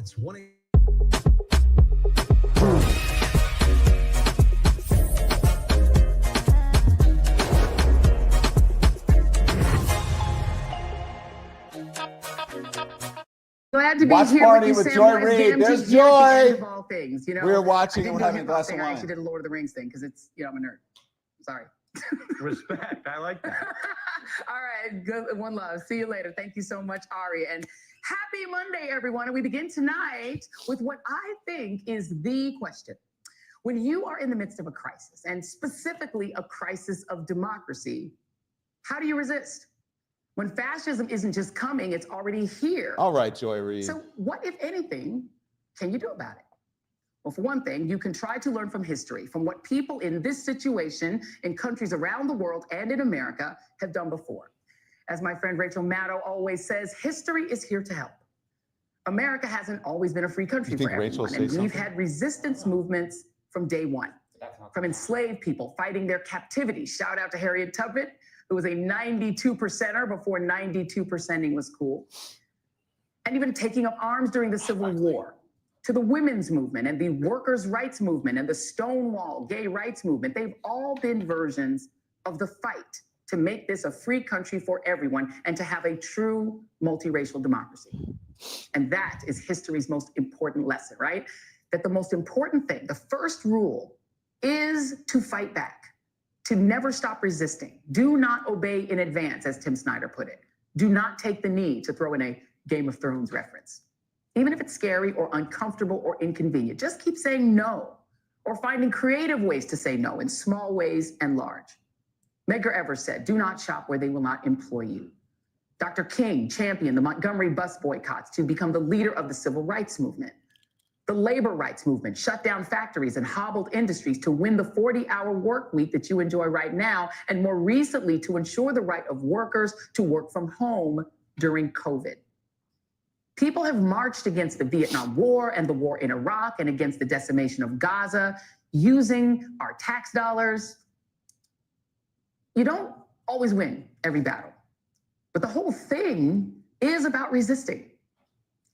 That's one. Glad to be Watch here party with you, with Sam Joy Wise Reid. Gamgee, There's here at the end Joy. of all things, you know. We're watching I and didn't we're do a having a hip-hop glass of thing. I wine. actually did a Lord of the Rings thing because it's, you know, I'm a nerd. Sorry. Respect. I like that. All right. Good. One love. See you later. Thank you so much, Ari. And happy Monday, everyone. And we begin tonight with what I think is the question. When you are in the midst of a crisis, and specifically a crisis of democracy, how do you resist? When fascism isn't just coming, it's already here. All right, Joy Reid. So what, if anything, can you do about it? Well, for one thing, you can try to learn from history, from what people in this situation in countries around the world and in America have done before. As my friend Rachel Maddow always says, history is here to help. America hasn't always been a free country for everyone, and we've had resistance movements from day one. From enslaved people fighting their captivity. Shout out to Harriet Tubman, who was a 92%er before 92%ing was cool. And even taking up arms during the Civil War, to the women's movement and the workers' rights movement and the Stonewall gay rights movement. They've all been versions of the fight to make this a free country for everyone and to have a true multiracial democracy. And that is history's most important lesson, right? That the most important thing, the first rule, is to fight back, to never stop resisting. Do not obey in advance, as Tim Snyder put it. Do not take the knee, to throw in a Game of Thrones reference. Even if it's scary or uncomfortable or inconvenient, just keep saying no, or finding creative ways to say no in small ways and large. Medgar Evers said, do not shop where they will not employ you. Dr. King championed the Montgomery bus boycotts to become the leader of the civil rights movement. The labor rights movement shut down factories and hobbled industries to win the 40-hour work week that you enjoy right now, and more recently to ensure the right of workers to work from home during COVID. People have marched against the Vietnam War and the war in Iraq and against the decimation of Gaza using our tax dollars. You don't always win every battle, but the whole thing is about resisting.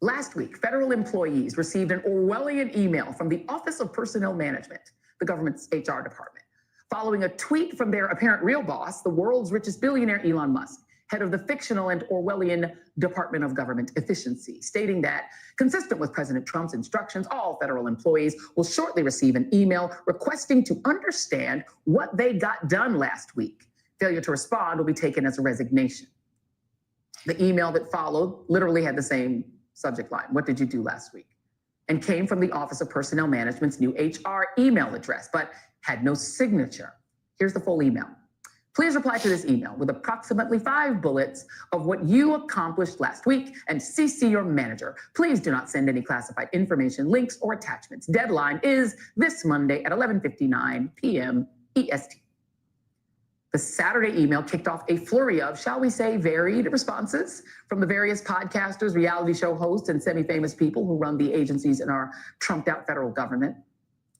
Last week, federal employees received an Orwellian email from the Office of Personnel Management, the government's HR department, following a tweet from their apparent real boss, the world's richest billionaire, Elon Musk, head of the fictional and Orwellian Department of Government Efficiency, stating that, consistent with President Trump's instructions, all federal employees will shortly receive an email requesting to understand what they got done last week. Failure to respond will be taken as a resignation. The email that followed literally had the same subject line, what did you do last week? And came from the Office of Personnel Management's new HR email address, but had no signature. Here's the full email. Please reply to this email with approximately 5 bullets of what you accomplished last week and CC your manager. Please do not send any classified information, links, or attachments. Deadline is this Monday at 11:59 p.m. EST. The Saturday email kicked off a flurry of, shall we say, varied responses from the various podcasters, reality show hosts, and semi-famous people who run the agencies in our trumped-out federal government.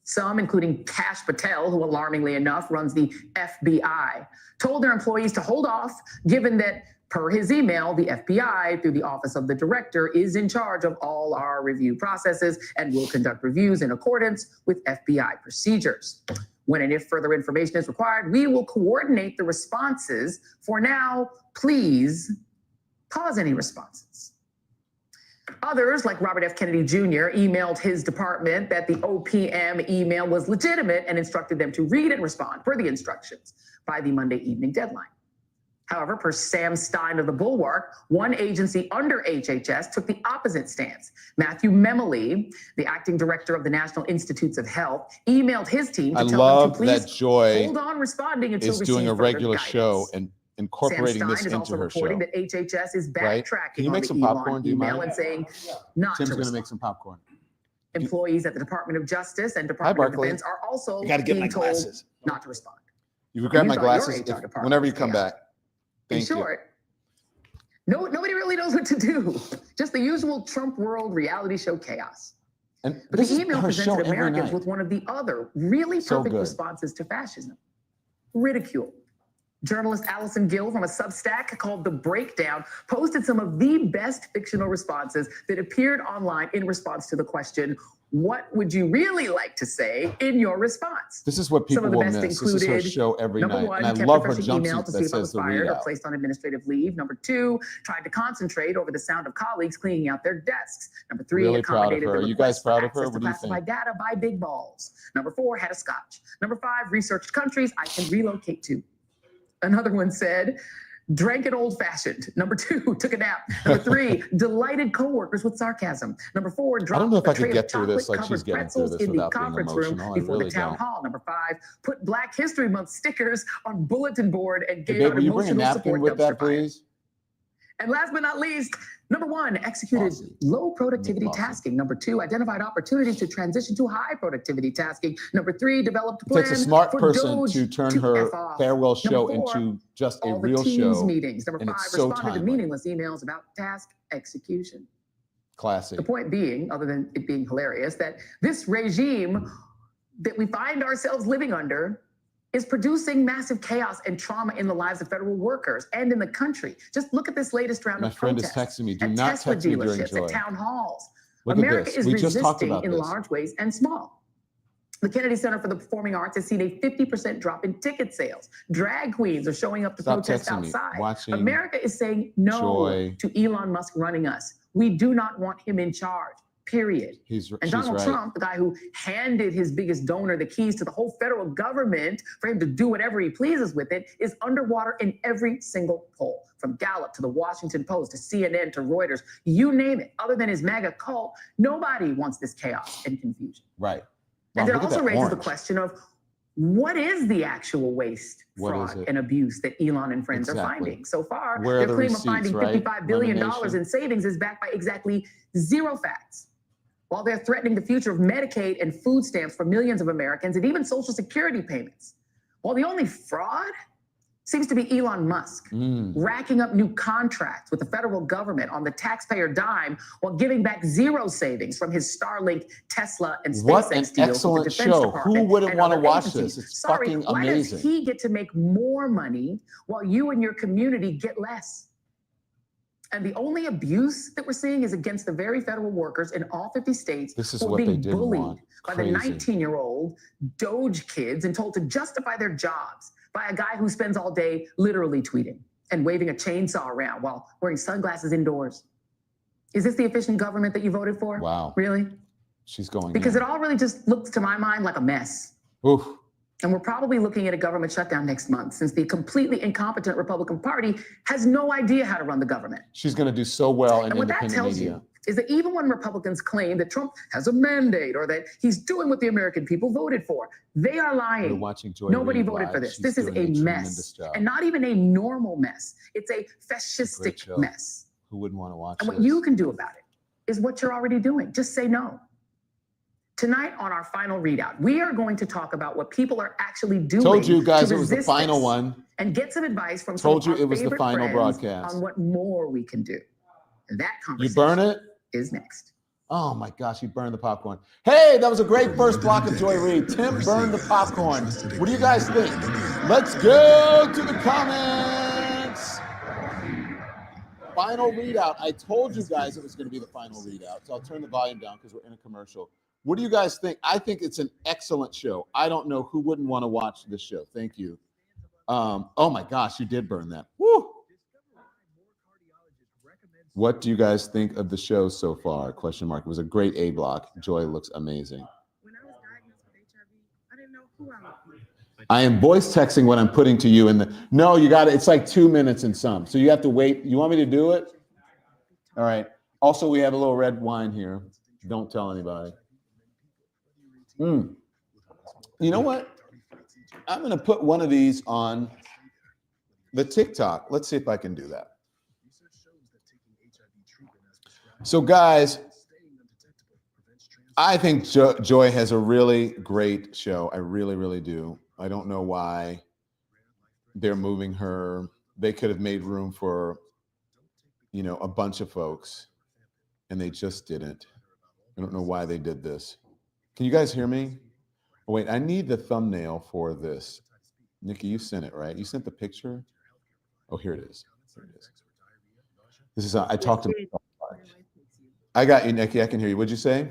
Some, including Kash Patel, who alarmingly enough runs the FBI, told their employees to hold off, given that, per his email, the FBI, through the Office of the Director, is in charge of all our review processes and will conduct reviews in accordance with FBI procedures. When and if further information is required, we will coordinate the responses. For now, please pause any responses. Others, like Robert F. Kennedy Jr., emailed his department that the OPM email was legitimate and instructed them to read and respond per the instructions by the Monday evening deadline. However, per Sam Stein of the Bulwark, one agency under HHS took the opposite stance. Matthew Memoli, the acting director of the National Institutes of Health, emailed his team to tell them to please hold on responding until is doing a regular show and incorporating Sam this Stein is into also her reporting show. that HHS is Right? backtracking Can you on make the some popcorn? Do you email mind? and saying not Tim's to going to respond. make some popcorn. Employees at the Department of Justice and Department of Defense are also being told not to respond. You can grab my thought your glasses HR department whenever you was come chaotic. back. In Thank you. short, nobody really knows what to do. Just the usual Trump world reality show chaos. And But this the is email her show presented every Americans night. with one of the other really So perfect good. responses to fascism: ridicule. Journalist Allison Gill from a Substack called The Breakdown posted some of the best fictional responses that appeared online in response to the question, what would you really like to say in your response? This is what Some people of the will best miss. This is her included, show every number night. one, And I kept love her refreshing email jumpsuit to that see if I says was the fired or readout. placed on administrative leave. Number two, tried to concentrate over the sound of colleagues cleaning out their desks. Number three, Really proud of accommodated her. the Are you guys request for proud of her? access to What do you classified think? data by big balls. Number four, had a scotch. Number five, researched countries I can relocate to. Another one said, drank an old fashioned. Number two, took a nap. Number three, delighted coworkers with sarcasm. Number four, I don't dropped know if a I could tray get of through this like she's chocolate-covered getting through pretzels this in the without being conference room emotional. I before really the town don't. hall. Number five, put Black History Month stickers on bulletin board and Hey, gave babe, out will you bring a emotional napkin support with dumpster that, fire. please? And last but not least, number one, executed Bossy. low productivity Bossy. tasking. Number two, identified opportunities to transition to high productivity tasking. Number three, developed a It plan takes a smart for person Doge to turn to her F off. farewell show Number four, into just a all the real teams show. meetings. Number and five, it's so responded to timely. meaningless emails about task execution. Classy. The point being, other than it being hilarious, that this regime that we find ourselves living under is producing massive chaos and trauma in the lives of federal workers and in the country. Just look at this latest round My of friend is protests texting me. Do at not Tesla text me during dealerships, Joy. at town halls. Look at America this. is We just talked resisting about in this. large ways and small. The Kennedy Center for the Performing Arts has seen a 50% drop in ticket sales. Drag queens are showing up to Stop protest texting me. outside. Watching America is saying no Joy. to Elon Musk running us. We do not want him in charge, period. And She's Donald right. Trump, the guy who handed his biggest donor the keys to the whole federal government for him to do whatever he pleases with it, is underwater in every single poll, from Gallup to the Washington Post to CNN to Reuters, you name it. Other than his MAGA cult, nobody wants this chaos and confusion. Right. And Wow, it look at also that raises the orange. question of what is the actual waste, What is fraud, it? and abuse that Elon and friends are Exactly. finding? So far, Where are their the claim receipts, of finding right? $55 billion Elimination. in savings is backed by exactly zero facts. While they're threatening the future of Medicaid and food stamps for millions of Americans and even Social Security payments. While the only fraud seems to be Elon Musk, racking up new contracts with the federal government on the taxpayer dime while giving back zero savings from his Starlink, Tesla, and What an SpaceX deals excellent with the Defense show. Department. Who wouldn't and want to other watch agencies. this? It's Sorry, fucking why amazing. does he get to make more money while you and your community get less? And the only abuse that we're seeing is against the very federal workers in all 50 states This is who are what they being didn't bullied want. by the Crazy. 19-year-old Doge kids and told to justify their jobs by a guy who spends all day literally tweeting and waving a chainsaw around while wearing sunglasses indoors. Is this the efficient government that you voted for? Wow. Really? She's going Because in. it all really just looks, to my mind, like a mess. Oof. And we're probably looking at a government shutdown next month since the completely incompetent Republican Party has no idea how to run the government. She's going to do so well in And what that independent tells media. you is that even when Republicans claim that Trump has a mandate or that he's doing what the American people voted for, they are We're lying. watching Joy Nobody Reid voted live. for this. She's This is doing a tremendous mess. job. And not even a normal mess. It's a Great fascistic show. mess. Who wouldn't want to watch And this? what you can do about it is what you're already doing. Just say no. Tonight on our final readout, we are going to talk about what people are actually doing. Told you guys to it was the resist final this one. and get some advice from Told some you of it our was the favorite final friends broadcast. on what more we can do. And that You conversation burn it? is next. Oh my gosh, you burned the popcorn. Hey, that was a great first block of Joy Reid. Tim burned the popcorn. What do you guys think? Let's go to the comments. Final readout. I told you guys it was going to be the final readout. So I'll turn the volume down because we're in a commercial. What do you guys think? I think it's an excellent show. I don't know who wouldn't want to watch this show. Thank you. Oh my gosh, you did burn that. Woo! What do you guys think of the show so far? Question mark. It was a great A block. Joy looks amazing. When I was diagnosed with HIV, I didn't know who I was. I am voice texting what I'm putting to you in the. No, you got it. It's like 2 minutes and some. So you have to wait. You want me to do it? All right. Also, we have a little red wine here. Don't tell anybody. You know what? I'm going to put one of these on the TikTok. Let's see if I can do that. So, guys, I think Joy has a really great show. I really, really do. I don't know why they're moving her. They could have made room for, a bunch of folks, and they just didn't. I don't know why they did this. Can you guys hear me? Oh, wait, I need the thumbnail for this. Nikki, you sent it, right? You sent the picture? Oh, here it is. Here it is. This is, I talked to, I got you, Nikki. I can hear you. What'd you say?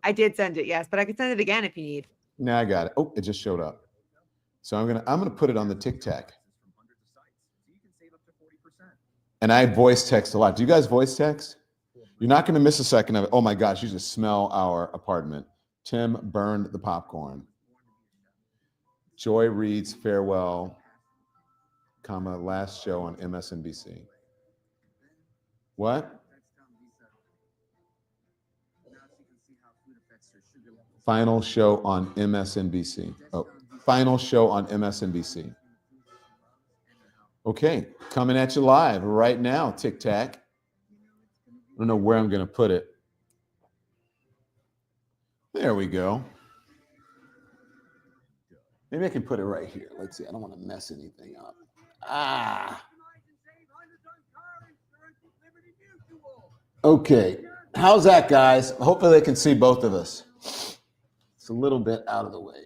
I did send it, yes, but I can send it again if you need. Now I got it. Oh, it just showed up. So I'm gonna put it on the Tic Tac. And I voice text a lot. Do you guys voice text? You're not gonna miss a second of it. Oh my gosh, you just smell our apartment. Tim burned the popcorn. Joy Reid's farewell, comma, last show on MSNBC. What? Final show on MSNBC. Oh, final show on MSNBC. Okay, coming at you live right now, Tic Tac. I don't know where I'm going to put it. There we go. Maybe I can put it right here. Let's see. I don't want to mess anything up. Ah. Okay. How's that, guys? Hopefully they can see both of us. It's a little bit out of the way.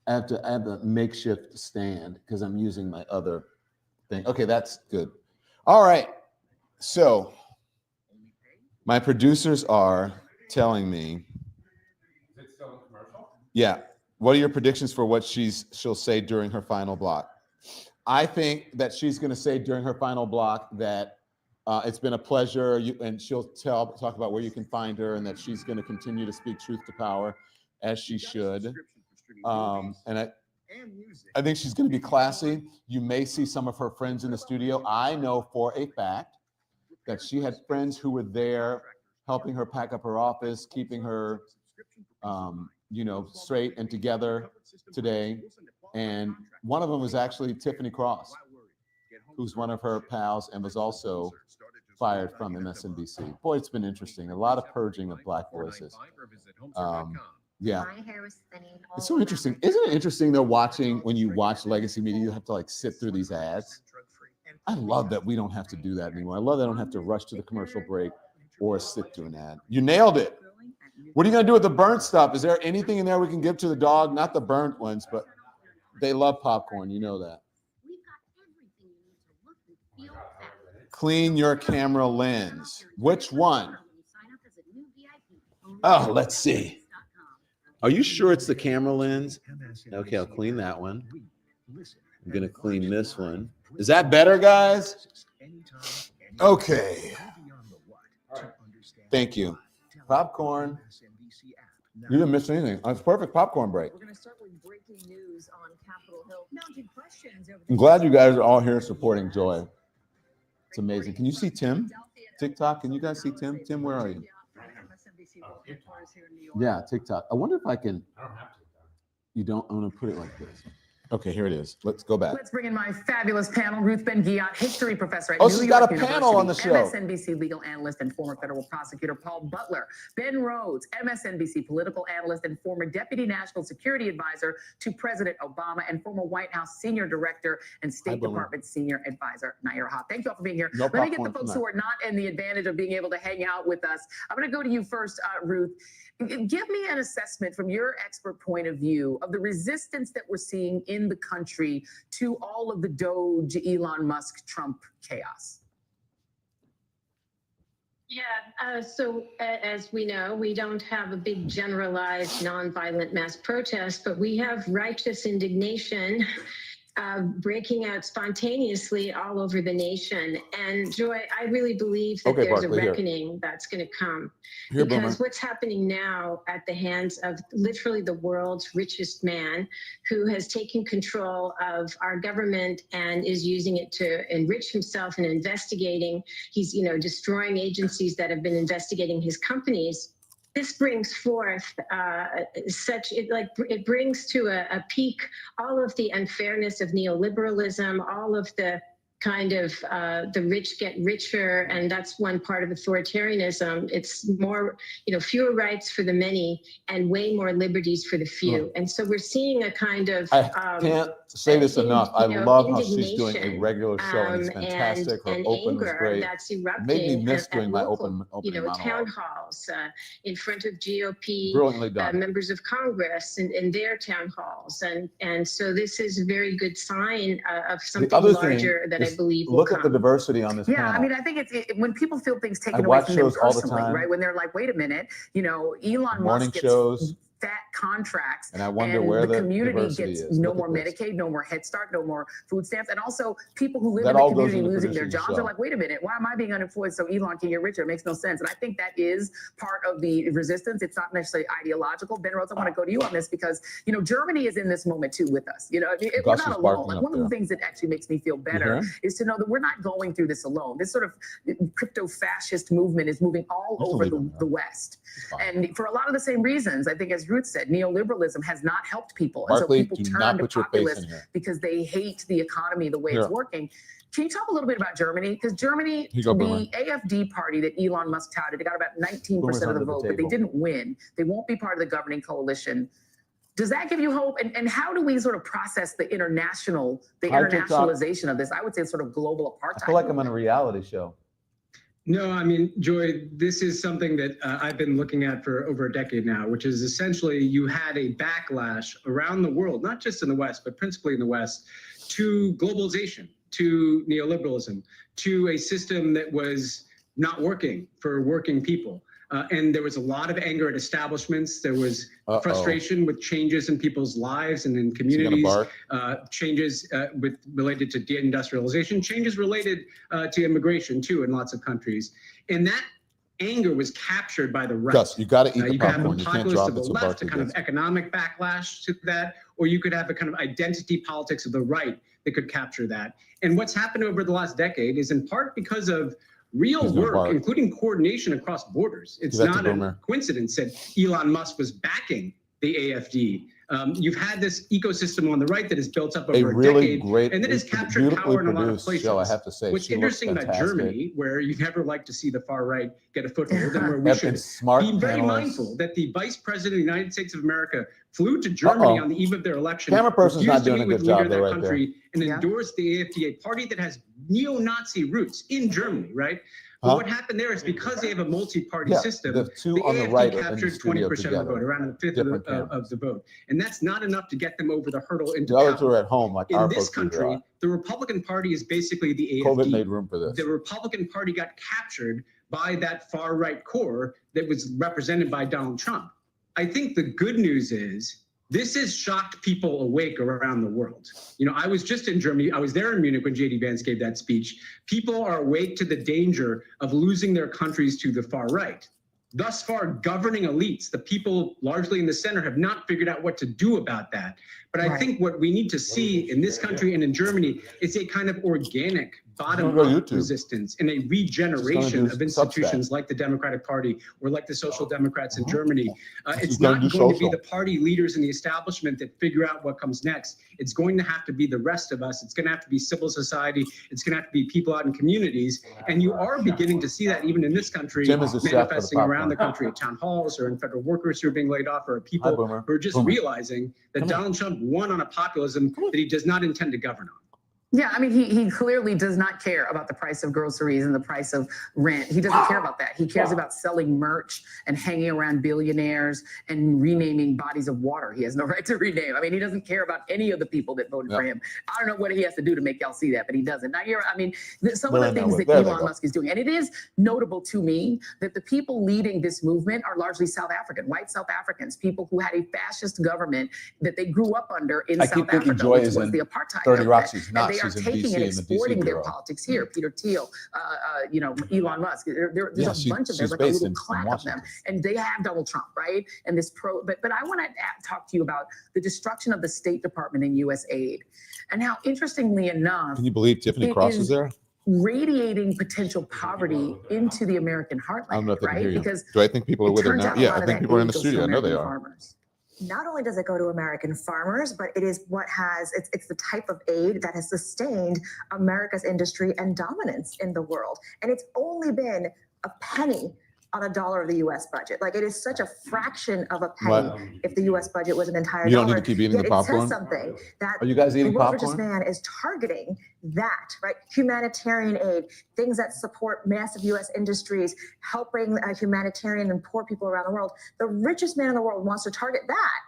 I have a makeshift stand because I'm using my other thing. Okay, that's good. All right. So my producers are telling me. Is it still a commercial? Yeah. What are your predictions for what she'll say during her final block? I think that she's going to say during her final block that it's been a pleasure, and she'll talk about where you can find her, and that she's going to continue to speak truth to power, as she should. And I think she's going to be classy. You may see some of her friends in the studio. I know for a fact that she had friends who were there helping her pack up her office, keeping her straight and together today. And one of them was actually Tiffany Cross, who's one of her pals and was also fired from MSNBC. Boy, it's been interesting. A lot of purging of Black voices. Yeah. It's so interesting. Isn't it interesting though, when you watch legacy media, you have to like sit through these ads? I love that we don't have to do that anymore. I love that I don't have to rush to the commercial break or sit through an ad. You nailed it. What are you going to do with the burnt stuff? Is there anything in there we can give to the dog? Not the burnt ones, but they love popcorn. You know that. Clean your camera lens. Which one? Oh, let's see. Are you sure it's the camera lens? Okay, I'll clean that one. I'm going to clean this one. Is that better, guys? Okay. Thank you. Popcorn. You didn't miss anything. It's perfect popcorn break. We're going to start with breaking news on Capitol Hill. Mounting questions over I'm glad you guys are all here supporting Joy. It's amazing. Can you see Tim? TikTok, can you guys see Tim? Tim, where are you? Yeah, TikTok. I wonder if I can. I don't have to. You don't? I'm going to put it like this. Okay, here it is. Let's go back. Let's bring in my fabulous panel. Ruth Ben-Ghiat, history professor at New York got a University, panel on the show. MSNBC legal analyst and former federal prosecutor Paul Butler. Ben Rhodes, MSNBC political analyst and former deputy national security advisor to President Obama, and former White House senior director and State Department senior advisor Nair Hawk. Thank you all for being here. Let me get the folks who are not in the advantage of being able to hang out with us. I'm going to go to you first, Ruth. Give me an assessment from your expert point of view of the resistance that we're seeing in the country to all of the Doge, Elon Musk, Trump chaos. Yeah, so as we know, we don't have a big generalized nonviolent mass protest, but we have righteous indignation breaking out spontaneously all over the nation. And Joy, I really believe that there's a reckoning that's going to come. Because what's happening now at the hands of literally the world's richest man, who has taken control of our government and is using it to enrich himself and investigating. He's, destroying agencies that have been investigating his companies. This brings forth it brings to a peak all of the unfairness of neoliberalism, all of the kind of the rich get richer, and that's one part of authoritarianism. It's more, fewer rights for the many and way more liberties for the few. And so we're seeing a kind of I can't say this enough. I love how she's doing a regular show, and it's fantastic. Her and open was anger great. that's It erupting made me miss at doing my local, opening monologue. town halls in front of GOP Brilliantly done. members of Congress in their town halls, and so this is a very good sign of something larger that I believe will look come. at the diversity on this Yeah, panel. I mean, I think when people feel things taken I away watch from them shows all the personally, time. right? When they're like, wait a minute, Elon Morning Musk gets shows. fat contracts, And I wonder and where the the community diversity gets is. no Look more at this. Medicaid, no more Head Start, no more food stamps, and also people who live That in the all goes community into losing their producing the jobs are show. like, wait a minute, why am I being unemployed so Elon can get richer? It makes no sense. And I think that is part of the resistance. It's not necessarily ideological. Ben Rhodes, I want to go to you on this because, Germany is in this moment too with us. We're Gus not is alone. barking Like up one of the there. things that actually makes me feel You better hear him? is to know that we're not going through this alone. This sort of crypto-fascist movement is moving all You can over leave him the there. West. It's fine. And for a lot of the same reasons, I think, as Ruth said, neoliberalism has not helped people. And Barkley, so people do turn not to put your face populists in here. because they hate the economy the way Here. it's working. Can you talk a little bit about Germany? Because Germany, Here you go, Boomer. the AfD party that Elon Musk touted, they got about 19% Boomer's of under the the vote, but they table. didn't win. They won't be part of the governing coalition. Does that give you hope? And how do we sort of process the Hi, TikTok. internationalization of this? I would say sort of global apartheid. I feel like I'm on a reality show. No, I mean, Joy, this is something that I've been looking at for over a decade now, which is essentially you had a backlash around the world, not just in the West, but principally in the West, to globalization, to neoliberalism, to a system that was not working for working people. And there was a lot of anger at establishments. There was frustration with changes in people's lives and in Is he gonna communities, bark? changes related to deindustrialization, changes related to immigration too in lots of countries. And that anger was captured by the right. Gus, you got to eat the You could have popcorn. a You can't populist drop of it the so left, a Barkley kind of gets it. economic backlash to that, or you could have a kind of identity politics of the right that could capture that. And what's happened over the last decade is in part because of real He's gonna work, bark. including coordination across borders. It's Give that to not a Boomer. coincidence that Elon Musk was backing the AfD. You've had this ecosystem on the right that has built up A over a really decade, great, and that has it's a captured beautifully power in a lot of produced places. show, I have to say. What's She looks interesting about fantastic. Germany, where you never like to see the far right get a foothold, and where we And should smart be very panelists. mindful that the vice president of the United States of America flew to Germany Uh-oh. on the eve of their election. Camera person's not refused to doing a meet with good the job leader of though, that right there. country, and Yeah. endorsed the AfD, a party that has neo-Nazi roots in Germany, right? Huh? But what happened there is because they have a multi-party Yeah, system, the two the on the AfD right are in the captured studio 20% of the together. vote, around a fifth Different of cameras. the vote. And that's not enough to get them over the hurdle into The other two power. are at home, like In our this folks figure country, out. the Republican Party is basically the COVID made AfD. room for this. The Republican Party got captured by that far right core that was represented by Donald Trump. I think the good news is this has shocked people awake around the world. I was just in Germany. I was there in Munich when J.D. Vance gave that speech. People are awake to the danger of losing their countries to the far right. Thus far, governing elites, the people largely in the center, have not figured out what to do about that. But I Right. think what we need to see in this country and in Germany is a kind of organic Go bottom-up YouTube. resistance and a Just regeneration gonna of do institutions like the Democratic Party or like the Social Democrats in Germany. This It's is gonna not do going to be social. the party leaders in the establishment that figure out what comes next. It's going to have to be the rest of us. It's going to have to be civil society. It's going to have to be people out in communities. And you are beginning to see that even in this country, Jim is the chef for the manifesting around the popcorn. country at town halls or in federal workers who are being laid off, or Hi, people Boomer. who are just Boomer. realizing that Come here. Donald Trump won on a populism that he does not intend to govern on. Yeah, I mean, he clearly does not care about the price of groceries and the price of rent. He doesn't care about that. He cares about selling merch and hanging around billionaires and renaming bodies of water he has no right to rename. I mean, he doesn't care about any of the people that voted for him. I don't know what he has to do to make y'all see that, but he doesn't. Now, some of the things that Elon Musk is doing, and it is notable to me that the people leading this movement are largely South African, white South Africans, people who had a fascist government that they grew up under in I South keep thinking Africa, Joy which is was in the apartheid 30 Rock. government. She's And not. they are She's in taking DC and in the DC exporting their bureau. politics here. Peter Thiel, Elon Musk. There's Yeah, a bunch of she's there's like a based little in clack of them, Washington. and they have Donald Trump, right? And this but I want to talk to you about the destruction of the State Department and U.S. aid, and how interestingly enough, Can you believe Tiffany It Cross is- is there? radiating potential poverty into the American I don't know heartland, if they can right? hear you. Because Do I think people are it with her turns now? out a Yeah, lot I of think that people are in aid the goes to studio. I know they American are. farmers. not only does it go to American farmers, but it is what has, it's the type of aid that has sustained America's industry and dominance in the world. And it's only been a penny on a dollar of the U.S. budget. Like, it is such a fraction of a penny What? if the U.S. budget was an entire You don't dollar. need to keep eating Yet the it popcorn? says something that Are you guys the eating world's richest popcorn? man is targeting that, right? Humanitarian aid, things that support massive U.S. industries, helping humanitarian and poor people around the world. The richest man in the world wants to target that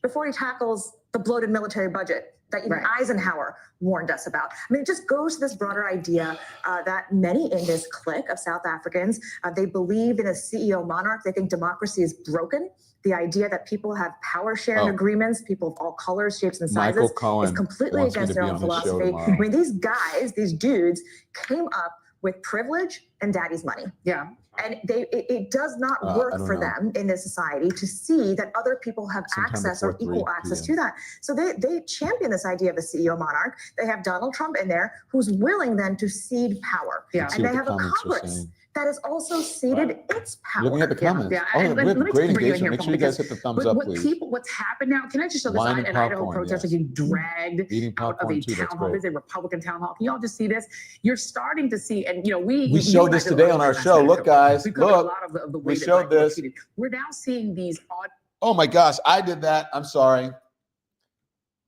before he tackles the bloated military budget that even Eisenhower warned us about. I mean, it just goes to this broader idea that many in this clique of South Africans, they believe in a CEO monarch. They think democracy is broken. The idea that people have power sharing agreements, people of all colors, shapes, and Michael sizes, Cohen is completely wants me against to their be own on his show philosophy. tomorrow. I mean, these guys, these dudes came up with privilege and daddy's money. Yeah. And it does not I work don't for know. them in this society to see that other people have Sometime access or before equal 3 access p.m. to that. So they champion this idea of a CEO monarch. They have Donald Trump in there, who's willing then to cede power. Yeah. Let's see And what they the have a comments are Congress saying. that has also ceded its power. Looking at the comments. Yeah, Oh, and we let have me great just bring you in engagement. here, Make sure you guys hit the thumbs up, what please. What's happened now? Can I just show this? Wine and In Idaho, popcorn, protesters yes. are getting dragged Eating out of popcorn a too, that's town hall. great. There's a Republican town hall. Can y'all just see this? You're starting to see, and you know, We you showed and I this did a today lot on of our work show. Saturday Look, guys, We covered look. a lot of the We way that showed Black people are this. treated. We're now seeing these odd. Oh my gosh, I did that. I'm sorry.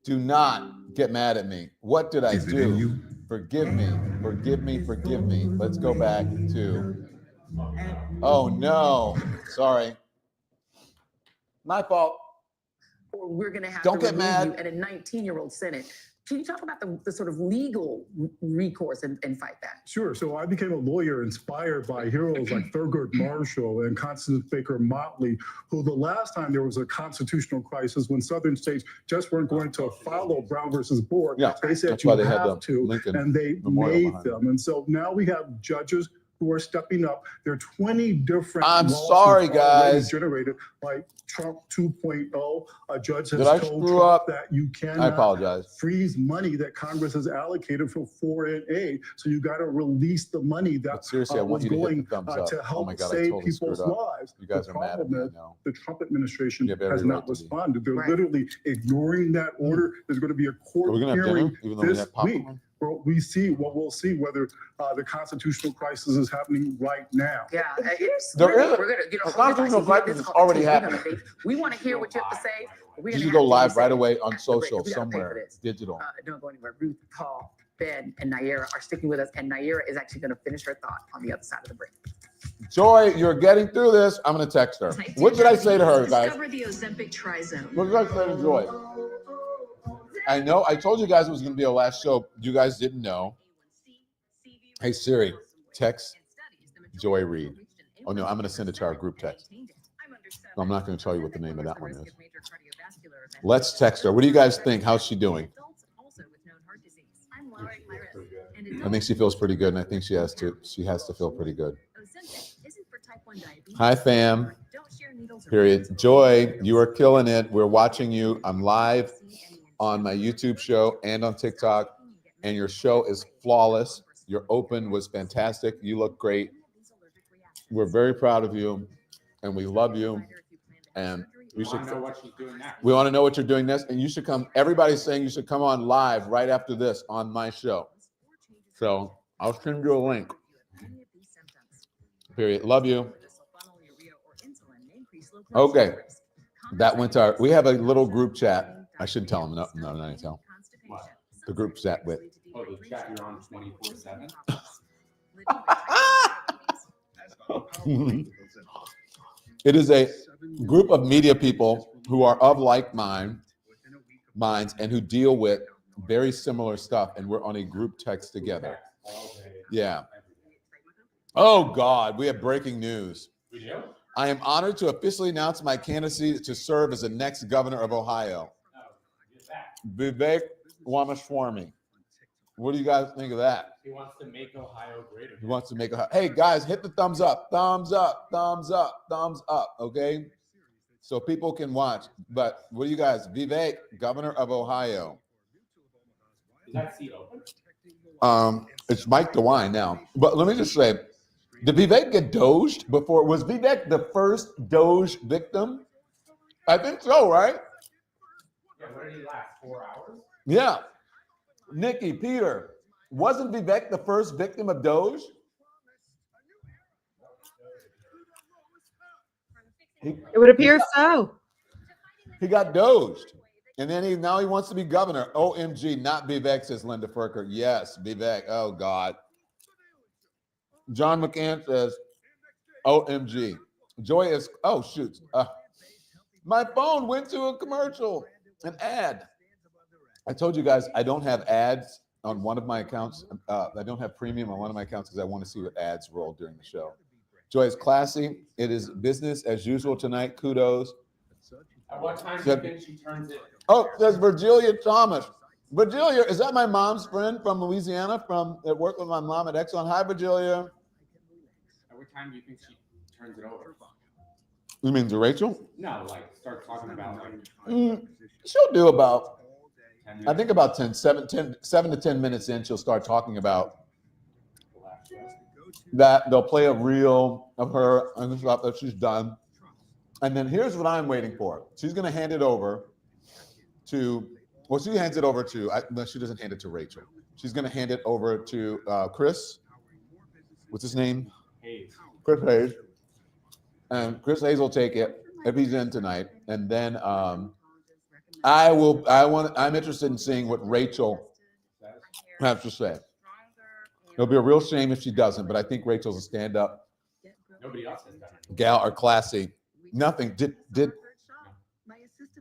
Do not get mad at me. What did I do? Forgive me. Forgive me. Forgive me. Let's go back to. Oh no. Sorry. My fault. Or we're going to have Don't to get remove mad. you and a 19-year-old Senate. Can you talk about the sort of legal recourse and fight that? Sure. So I became a lawyer inspired by heroes like Thurgood Marshall and Constance Baker Motley, who the last time there was a constitutional crisis when Southern states just weren't going to follow Brown versus Board, Yeah, they said that's why you they had have the to, Lincoln and they Memorial made behind them. And so now we have judges who are stepping up. There are 20 different I'm lawsuits sorry, already guys. generated by Trump 2.0. A judge has Did I told screw Trump up? that you I cannot apologize. freeze money that Congress has allocated for foreign aid. So you got to release the money But that seriously, I want was you to hit going the thumbs up. to Oh help my God, I save totally screwed people's up. lives. You guys The are mad at problem me is now. the Trump administration You have every has right not to be. responded. They're Right. literally ignoring that order. There's going to be a Are court we gonna have hearing dinner, even though we this have week. popcorn? Well, we'll see whether the constitutional crisis is happening right now. Yeah, here's There is a- we're gonna, you know, a constitutional crisis is already happening. We want to hear what you have to say. You should go live right away on social somewhere, This. digital. Don't go anywhere. Ruth, Paul, Ben, and Naira are sticking with us, and Naira is actually going to finish her thought on the other side of the break. Joy, you're getting through this. I'm going to text her. What did I say to her, guys? Discover the Ozempic Trizone. What did I say to Joy? I know I told you guys it was going to be our last show. You guys didn't know. Hey Siri, text Joy Reid. Oh no, I'm going to send it to our group text. I'm not going to tell you what the name of that one is. Let's text her. What do you guys think? How's she doing? I think she feels pretty good, and I think she has to feel pretty good. Hi, fam. Period. Joy, you are killing it. We're watching you. I'm live on my YouTube show and on TikTok, and your show is flawless. Your open was fantastic. You look great. We're very proud of you, and we love you. And you should know what she's doing next. We want to know what you're doing next, and you should come. Everybody's saying you should come on live right after this on my show. So I'll send you a link. Period. Love you. Okay. That went to our, we have a little group chat. I shouldn't tell them. No, not to tell. The group chat with. Oh, the chat you're on 24/7? It is a group of media people who are of like minds and who deal with very similar stuff, and we're on a group text together. Yeah. Oh God, we have breaking news. We do? I am honored to officially announce my candidacy to serve as the next governor of Ohio. Vivek Ramaswamy. What do you guys think of that? He wants to make Ohio greater. He wants to make a. Hey guys, hit the thumbs up, thumbs up, thumbs up, thumbs up. Okay, so people can watch. But what do you guys? Vivek, governor of Ohio. Is that seat open? It's Mike DeWine now. But let me just say, did Vivek get doged before? Was Vivek the first Doge victim? I think so, right? Yeah, what did he last? 4 hours? Yeah. Nikki, Peter, wasn't Vivek the first victim of Doge? It would appear so. He got doged. And then now he wants to be governor. OMG, not Vivek, says Linda Ferker. Yes, Vivek. Oh, God. John McCann says, OMG. Joy is, oh, shoot. My phone went to a commercial, an ad. I told you guys I don't have ads on one of my accounts. I don't have premium on one of my accounts because I want to see what ads roll during the show. Joy is classy. It is business as usual tonight. Kudos. At what time do you think she turns it? Oh, there's Virgilia Thomas. Virgilia, is that my mom's friend from Louisiana that worked with my mom at Exxon? Hi, Virgilia. At what time do you think she turns it over? You mean to Rachel? No, like start talking about like She'll do about, 10 I minutes. think about 7 to 10 minutes in, she'll start talking about that. They'll play a reel of her and the stuff that she's done. And then here's what I'm waiting for. She's going to hand it over to, well, she hands it over to, no, she doesn't hand it to Rachel. She's going to hand it over to Chris. What's his name? Hayes. Chris Hayes. And Chris Hayes will take it if he's in tonight. And then I'm interested in seeing what Rachel has to say. It'll be a real shame if she doesn't, but I think Rachel's a stand-up Nobody else has done it. gal or classy. Nothing. Did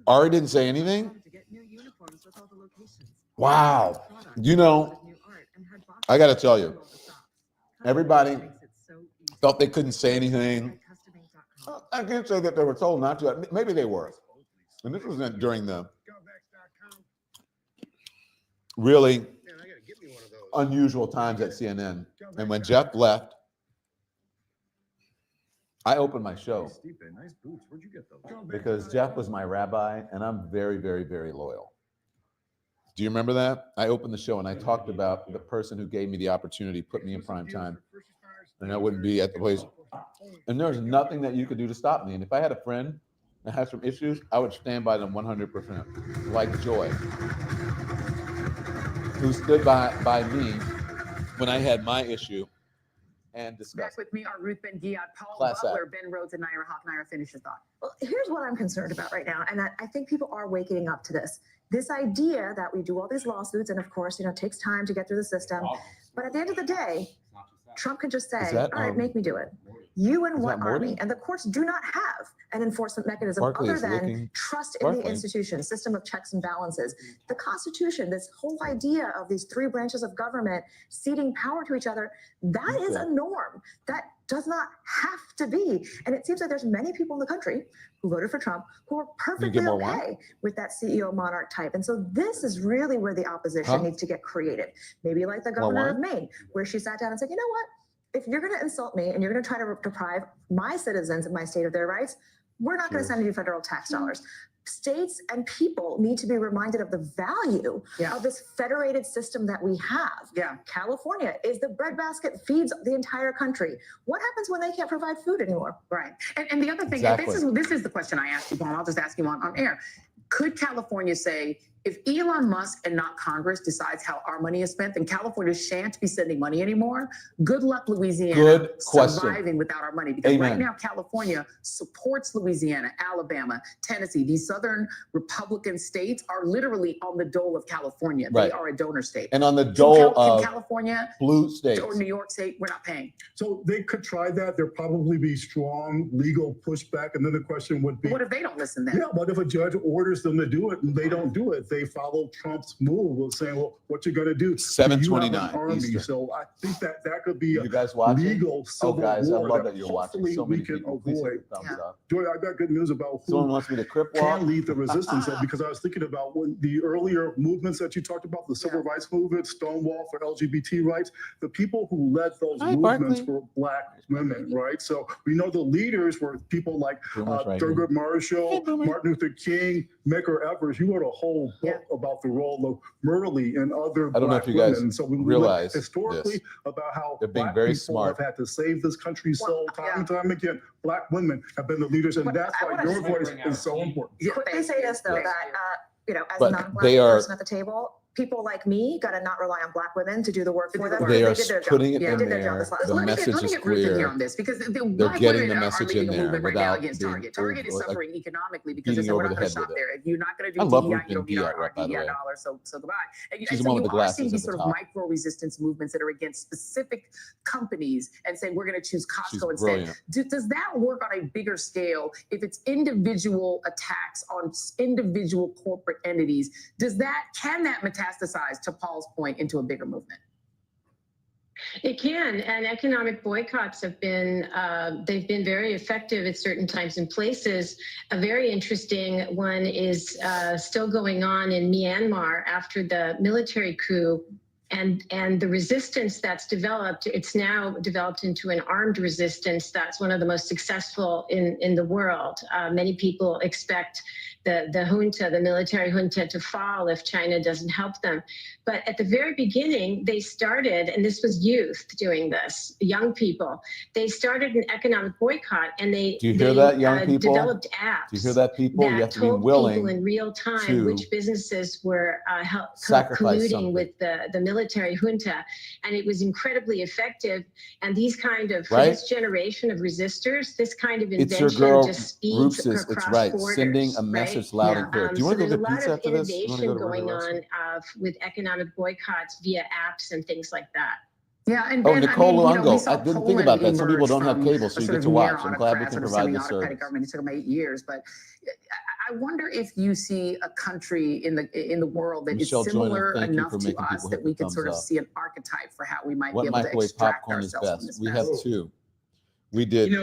Ari didn't say anything? Wow. You know, I got to tell you, everybody felt they couldn't say anything. I can't say that they were told not to. Maybe they were. And this was during the really unusual times at CNN. And when Jeff left, I opened my show because Jeff was my rabbi, and I'm very, very, very loyal. Do you remember that? I opened the show and I talked about the person who gave me the opportunity, put me in prime time, and I wouldn't be at the place. And there's nothing that you could do to stop me. And if I had a friend that had some issues, I would stand by them 100%, like Joy, who stood by me when I had my issue and discussed. Back with me are Ruth Ben-Ghiat, Paul Class Butler, Ben Rhodes, and Naira Hoffmeyer. Finish your thought. Well, here's what I'm concerned about right now, and I think people are waking up to this. This idea that we do all these lawsuits, and of course, it takes time to get through the system. But at the end of the day, Trump can just say, all right, make me do it. You and what army? And the courts do not have an enforcement mechanism other than trust in the institution, system of checks and balances. The Constitution, this whole idea of these three branches of government ceding power to each other, that is a norm. That does not have to be. And it seems like there's many people in the country who voted for Trump who are perfectly okay with that CEO monarch type. And so this is really where the opposition needs to get created. Maybe like the governor of Maine, where she sat down and said, you know what? If you're going to insult me and you're going to try to deprive my citizens in my state of their rights, we're not going to send you federal tax dollars. States and people need to be reminded of the value of this federated system that we have. California is the breadbasket, feeds the entire country. What happens when they can't provide food anymore? Right. And the other thing, this is the question I asked you, Paul. I'll just ask you on air. Could California say, if Elon Musk and not Congress decides how our money is spent, then California shan't be sending money anymore? Good luck, Louisiana, surviving without our money. Because right now, California supports Louisiana, Alabama, Tennessee. These southern Republican states are literally on the dole of California. They are a donor state. And on the dole of California, blue states or New York State, we're not paying. So they could try that. There'd probably be strong legal pushback. And then the question would be, what if they don't listen then? Yeah, what if a judge orders them to do it and they don't do it? They follow Trump's move of saying, well, what you going to do? 7:29 Eastern. So I think that could be a you guys watching? legal civil war. I love that you're watching. So many we can people. avoid. Joy, I got good news about who someone wants me to crip walk. Can lead the resistance, because I was thinking about when the earlier movements that you talked about, the civil rights movement, Stonewall for LGBT rights, the people who led those movements were Black women, right? So we know the leaders were people like Thurgood Marshall, Martin Luther King, Medgar Evers. You wrote a whole talk about the role of Murley and other I don't know Black if you guys women. And so we realize look historically this. about how They're being Black very people smart. have had to save this country's soul time and time again. Black women have been the leaders, and that's I why wanna your voice is so important. Quickly say this though, Yes. that as But a non-Black they are- person at the table, people like me got to not rely on Black women to do the work for them. They are did their job. putting it Yeah, in did their job there. this last The time. message let me is get Ruth in here clear. on this because the They're Black getting women the are message leading in the there movement right now without against being Target. Target is over- like, suffering economically because they beating said we're over not the going to head shop with it. there. If you're not going to I do love DEI, Ruth you don't and need DEI, our by the way. DEI dollars, so goodbye. And She's the so one you with the are glasses seeing at these the sort of top. micro resistance movements that are against specific companies and saying we're going to choose She's Costco instead. brilliant. Does that work on a bigger scale if it's individual attacks on individual corporate entities? Can that metastasize, to Paul's point, into a bigger movement? It can, and economic boycotts have been, they've been very effective at certain times and places. A very interesting one is still going on in Myanmar after the military coup. And the resistance that's developed, it's now developed into an armed resistance that's one of the most successful in the world. Many people expect the junta, the military junta, to fall if China doesn't help them. But at the very beginning, they started, and this was youth doing this, young people. They started an economic boycott, and they Do you hear that, young people? developed apps. Do you hear that, people? You have to be told willing people in real time to which businesses were sacrifice colluding something. with the military junta, and it was incredibly effective. And these kind of, for Right? this generation of resistors, this kind of It's your invention girl, just speeds Roopsis. It's across right. borders, Sending a right? message loud and clear. Do you want to So go there's get a lot pizza of after this? You want to innovation go to going River on Restaurant? with economic boycotts via apps and things like that. Yeah, and Oh, Ben, Nicole we Luongo. saw I didn't think Poland about that. Some people emerge don't have from cable, a so you sort get of to watch. I'm near glad we autocrat, can sort of provide the semi-autocratic service. government. It took them 8 years, but I wonder if you see a country in the world that Michelle is Joyner, similar thank you enough for to making us people that hit we the could thumbs sort of up. see an archetype for how we might What be able to microwave extract popcorn is ourselves from best? this We mess. have two. We did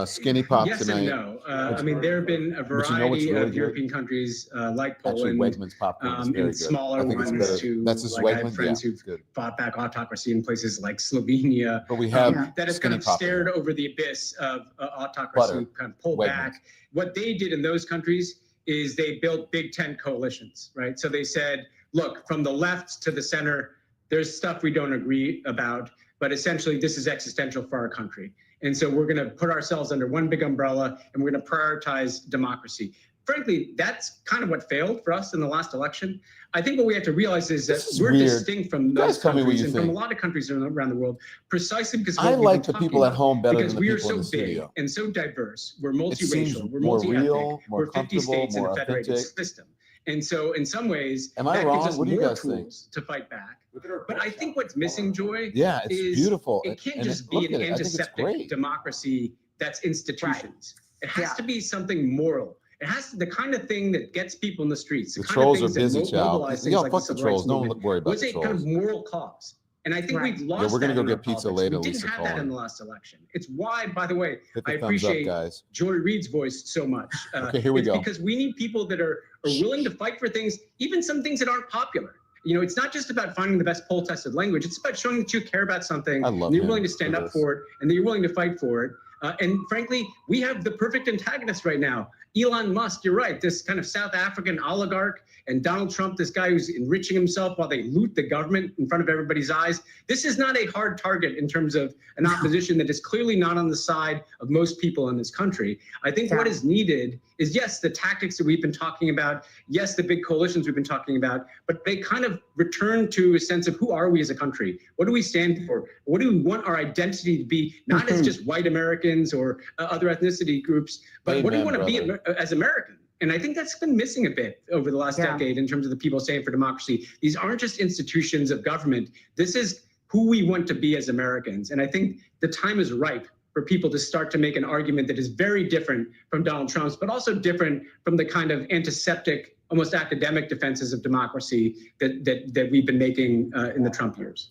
Skinny Pop yes tonight. and no. I mean, there have been a But you know what's variety really of good? European countries like Actually, Poland, Wegmans popcorn is very and good. smaller I think it's ones better. too. That's just Like I have Wegmans? friends Yeah, who've it's good. fought back autocracy in places like Slovenia. But we have that have Skinny kind of Pop in stared there. over the abyss of autocracy, Butter. kind of pulled Wegmans. back. What they did in those countries is they built Big Tent coalitions, right? So they said, look, from the left to the center, there's stuff we don't agree about, but essentially this is existential for our country. And so we're going to put ourselves under one big umbrella and we're going to prioritize democracy. Frankly, that's kind of what failed for us in the last election. I think what we have to realize is that we're weird. distinct from You guys those tell me what countries you and from a think. lot of countries around the world, precisely because I what we've like been the people talking at about. home better Because than the we are people in so the big studio. and so diverse. We're It seems multiracial. We're more multi-ethnic. real, more We're 50 comfortable, states in more a federated authentic. system. And so in some ways, Am I that wrong? gives us What do you more guys think? tools to fight back. But I think what's missing, Joy, Yeah, it's is beautiful. it can't And just look be an at it. I think it's antiseptic great. democracy that's institutions. It has Yeah. to be something moral. It has to, the kind of thing that gets people in the streets. The kind trolls of are things that busy, child. mobilize things Yo, like fuck the the civil rights trolls. Don't movement worry about was the a kind of trolls. moral cause. And I think Right. we've lost we're gonna that go in our get pizza politics. later, We didn't Lisa have that Cohen. in the last election. It's why, by the way, Hit I the thumbs up, appreciate guys. Joy Reid's voice so much. Okay, here we it's go. because we need people that are willing to fight for things, even some things that aren't popular. You know, it's not just about finding the best poll-tested language. It's about showing that you care about something, I love and you're him willing to stand for up this. for it, and that you're willing to fight for it. And frankly, we have the perfect antagonist right now. Elon Musk, you're right, this kind of South African oligarch, and Donald Trump, this guy who's enriching himself while they loot the government in front of everybody's eyes. This is not a hard target in terms of an opposition that is clearly not on the side of most people in this country. I think what is needed is, yes, the tactics that we've been talking about, yes, the big coalitions we've been talking about, but they kind of return to a sense of who are we as a country? What do we stand for? What do we want our identity to be, not as just white Americans or other ethnicity groups, but what do we want to be as Americans? And I think that's been missing a bit over the last decade in terms of the people standing for democracy. These aren't just institutions of government. This is who we want to be as Americans. And I think the time is ripe for people to start to make an argument that is very different from Donald Trump's, but also different from the kind of antiseptic, almost academic defenses of democracy that we've been making in the Trump years.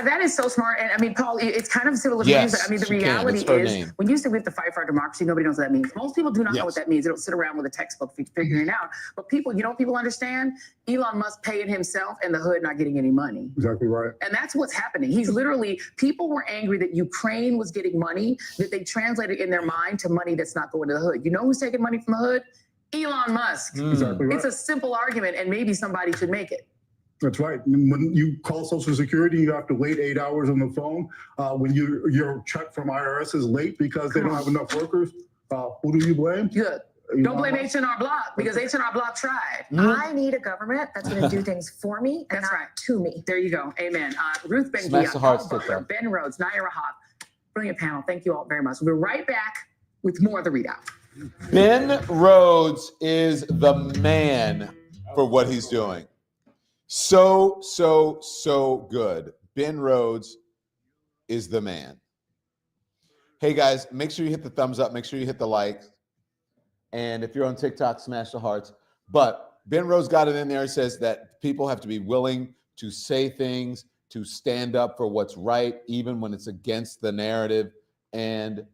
That is so smart. And I mean, Paul, it's kind of similar to Yes, but I mean, the she can. reality It's her is name. when you say we have to fight for our democracy, nobody knows what that means. Most people do not know what that means. They don't sit around with a textbook figuring it out. But people, you know, people understand Elon Musk paying himself and the hood not getting any money. Exactly right. And that's what's happening. He's literally, people were angry that Ukraine was getting money that they translated in their mind to money that's not going to the hood. You know who's taking money from the hood? Elon Musk. Exactly right. It's a simple argument, and maybe somebody should make it. That's right. When you call Social Security, you have to wait 8 hours on the phone. When your check from IRS is late because they don't have enough workers, who do you blame? Good. Don't blame H&R Block because H&R Block tried. I need a government that's going to do things for me and That's not right. to me. There you go. Amen. Ruth Smash the Bengia, hearts, Paul Butler, TikTok. Ben Rhodes, Naira Rahab. Brilliant panel. Thank you all very much. We'll be right back with more of the readout. Ben Rhodes is the man for what he's doing. So good. Ben Rhodes is the man. Hey guys, make sure you hit the thumbs up. Make sure you hit the like. And if you're on TikTok, smash the hearts. But Ben Rhodes got it in there. He says that people have to be willing to say things, to stand up for what's right, even when it's against the narrative. And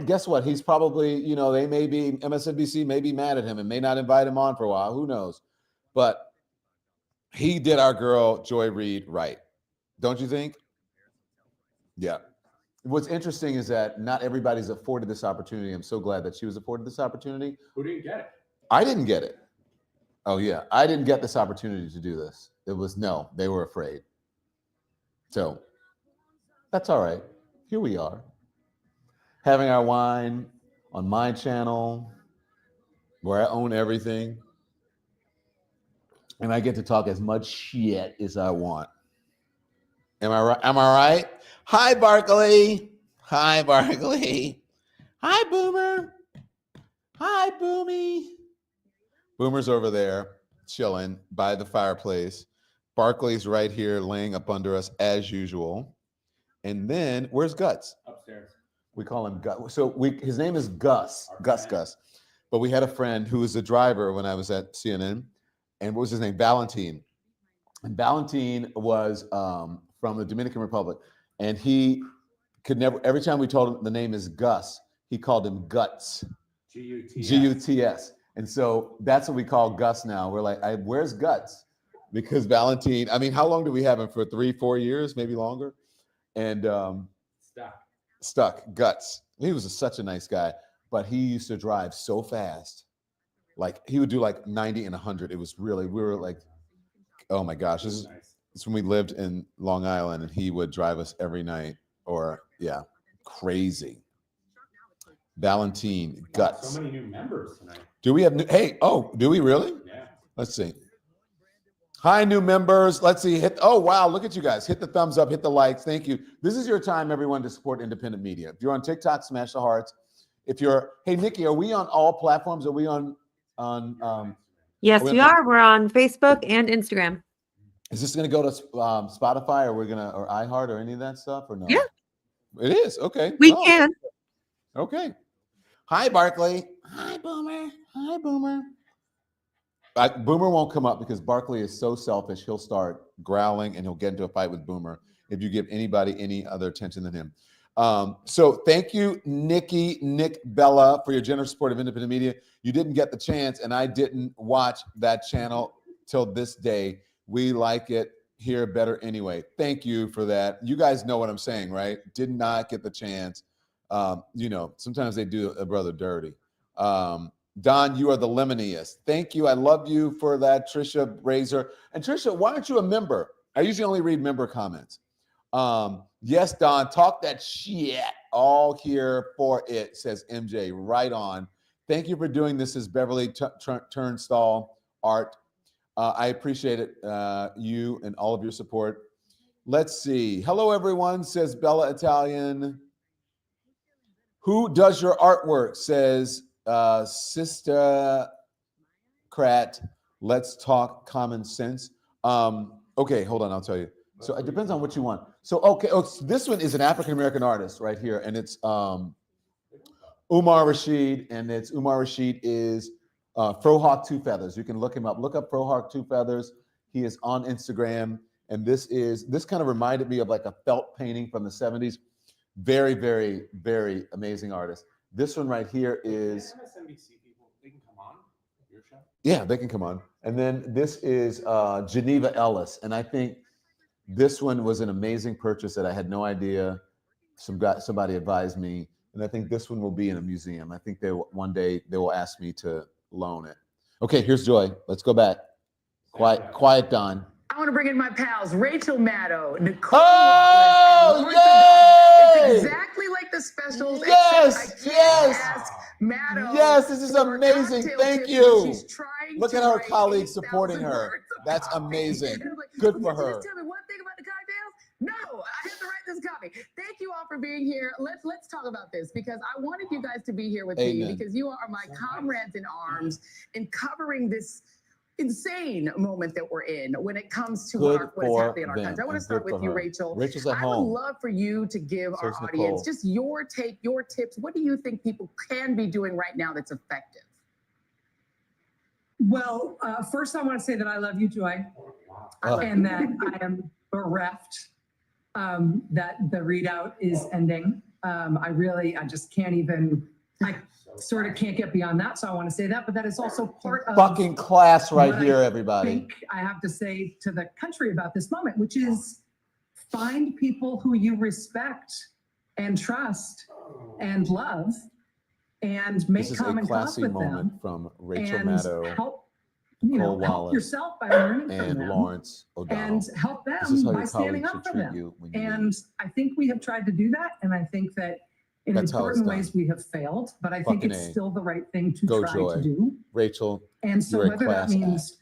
guess what? He's probably, they may be, MSNBC may be mad at him and may not invite him on for a while. Who knows? But he did our girl, Joy Reid, right. Don't you think? Yeah. What's interesting is that not everybody's afforded this opportunity. I'm so glad that she was afforded this opportunity. Who didn't get it? I didn't get it. Oh, yeah. I didn't get this opportunity to do this. They were afraid. So that's all right. Here we are, having our wine on my channel where I own everything. And I get to talk as much shit as I want. Am I right? Am I right? Hi, Barkley. Hi, Barkley. Hi, Boomer. Hi, Boomy. Boomer's over there chilling by the fireplace. Barkley's right here laying up under us as usual. And then where's Guts? Upstairs. We call him Gus. So his name is Gus. Gus. But we had a friend who was a driver when I was at CNN. And what was his name? Valentin. And Valentin was from the Dominican Republic. And he could never, every time we told him the name is Gus, he called him Guts. G-U-T-S. G-U-T-S. And so that's what we call Gus now. We're like, where's Guts? Because Valentin, how long do we have him for? 3-4 years, maybe longer? And stuck, Guts. He was such a nice guy, but he used to drive so fast. Like he would do like 90 and 100. It was really, we were like, oh my gosh, this is when we lived in Long Island and he would drive us every night crazy. Valentin, Guts. So many new members tonight. Do we have do we really? Yeah. Let's see. Hi, new members. Let's see. Oh, wow. Look at you guys. Hit the thumbs up. Hit the likes. Thank you. This is your time, everyone, to support independent media. If you're on TikTok, smash the hearts. Hey, Nikki, are we on all platforms? Are we on Yes, we are. We're on Facebook and Instagram. Is this going to go to Spotify or or iHeart or any of that stuff or no? Yeah. It is. Okay. We can. Okay. Hi, Barkley. Hi, Boomer. Hi, Boomer. Boomer won't come up because Barkley is so selfish. He'll start growling and he'll get into a fight with Boomer if you give anybody any other attention than him. So thank you, Nick Bella, for your generous support of independent media. You didn't get the chance, and I didn't watch that channel till this day. We like it here better anyway. Thank you for that. You guys know what I'm saying, right? Did not get the chance. Sometimes they do a brother dirty. Don, you are the lemoniest. Thank you. I love you for that, Trisha Razor. And Trisha, why aren't you a member? I usually only read member comments. Yes, Don, talk that shit. All here for it, says MJ. Right on. Thank you for doing this as Beverly Turnstall Art. I appreciate it, you and all of your support. Let's see. Hello, everyone, says Bella Italian. Who does your artwork, says Sister Krat. Let's talk common sense. Okay, hold on, I'll tell you. So it depends on what you want. So, so this one is an African-American artist right here, and it's Umar Rashid, and Umar Rashid is Frohawk Two Feathers. You can look him up. Look up Frohawk Two Feathers. He is on Instagram, and this kind of reminded me of like a felt painting from the 70s. Very, very, very amazing artist. This one right here is MSNBC people, they can come on your show? Yeah, they can come on. And then this is Geneva Ellis, and I think this one was an amazing purchase that I had no idea. Somebody advised me And I think this one will be in a museum. I think one day they will ask me to loan it. Okay, here's Joy. Let's go back. Quiet, Don. I want to bring in my pals, Rachel Maddow, Nicole. Oh, yay! It's exactly like the specials. Yes, Maddow. Yes, this is amazing. Thank you. She's trying Look to at her write colleagues supporting 8,000 her. words of That's copy. amazing. And I'm like, Good "Well, for can you her. Just tell me one thing about the cocktails? No, I have to write this copy. Thank you all for being here. Let's talk about this because I wanted you guys to be here with me Amen. because you are my comrades in arms in covering this insane moment that we're in when it comes to what is happening in our country. I want to start with you, Rachel. Rachel's at I home. would love for you to give So our is audience Nicole. just your take, your tips. What do you think people can be doing right now that's effective? Well, first I want to say that I love you, Joy, and that I am bereft that the Reid Out is ending. I just can't even, I sort of can't get beyond that. So I want to say that, but that is also part of Fucking class right what here, I everybody. think I have to say to the country about this moment, which is find people who you respect and trust and love and make This is a common cause classy with moment them from Rachel and Maddow, help, Nicole help Wallace, yourself by learning from and them Lawrence O'Donnell. and help This is them how by your standing colleagues up should for treat them. you when you And leave. I think we have tried to do that. And I think that in That's how it's important done. ways we have failed, but I think Fucking it's A. still the right thing to Go, try Joy. to do. Rachel, And so you're a whether that class means,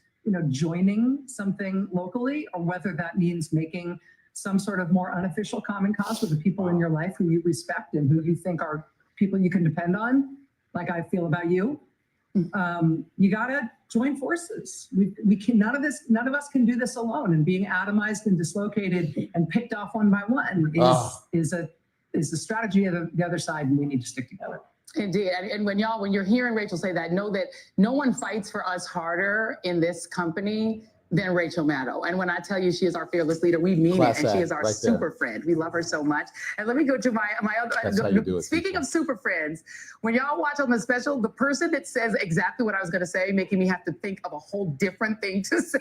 joining something locally or whether that means making some sort of more unofficial common cause with the people in your life who you respect and who you think are people you can depend on, like I feel about you, you gotta join forces. We can, none of us can do this alone, and being atomized and dislocated and picked off one by one is a strategy of the other side, and we need to stick together. Indeed. And when you're hearing Rachel say that, know that no one fights for us harder in this company than Rachel Maddow. And when I tell you she is our fearless leader, we mean Class it. And she act, is our right super there. friend. We love her so much. And let me go to my That's how you do other, it, speaking of super friends, when y'all watch on the special, the person that says exactly what I was going to say, making me have to think of a whole different thing to say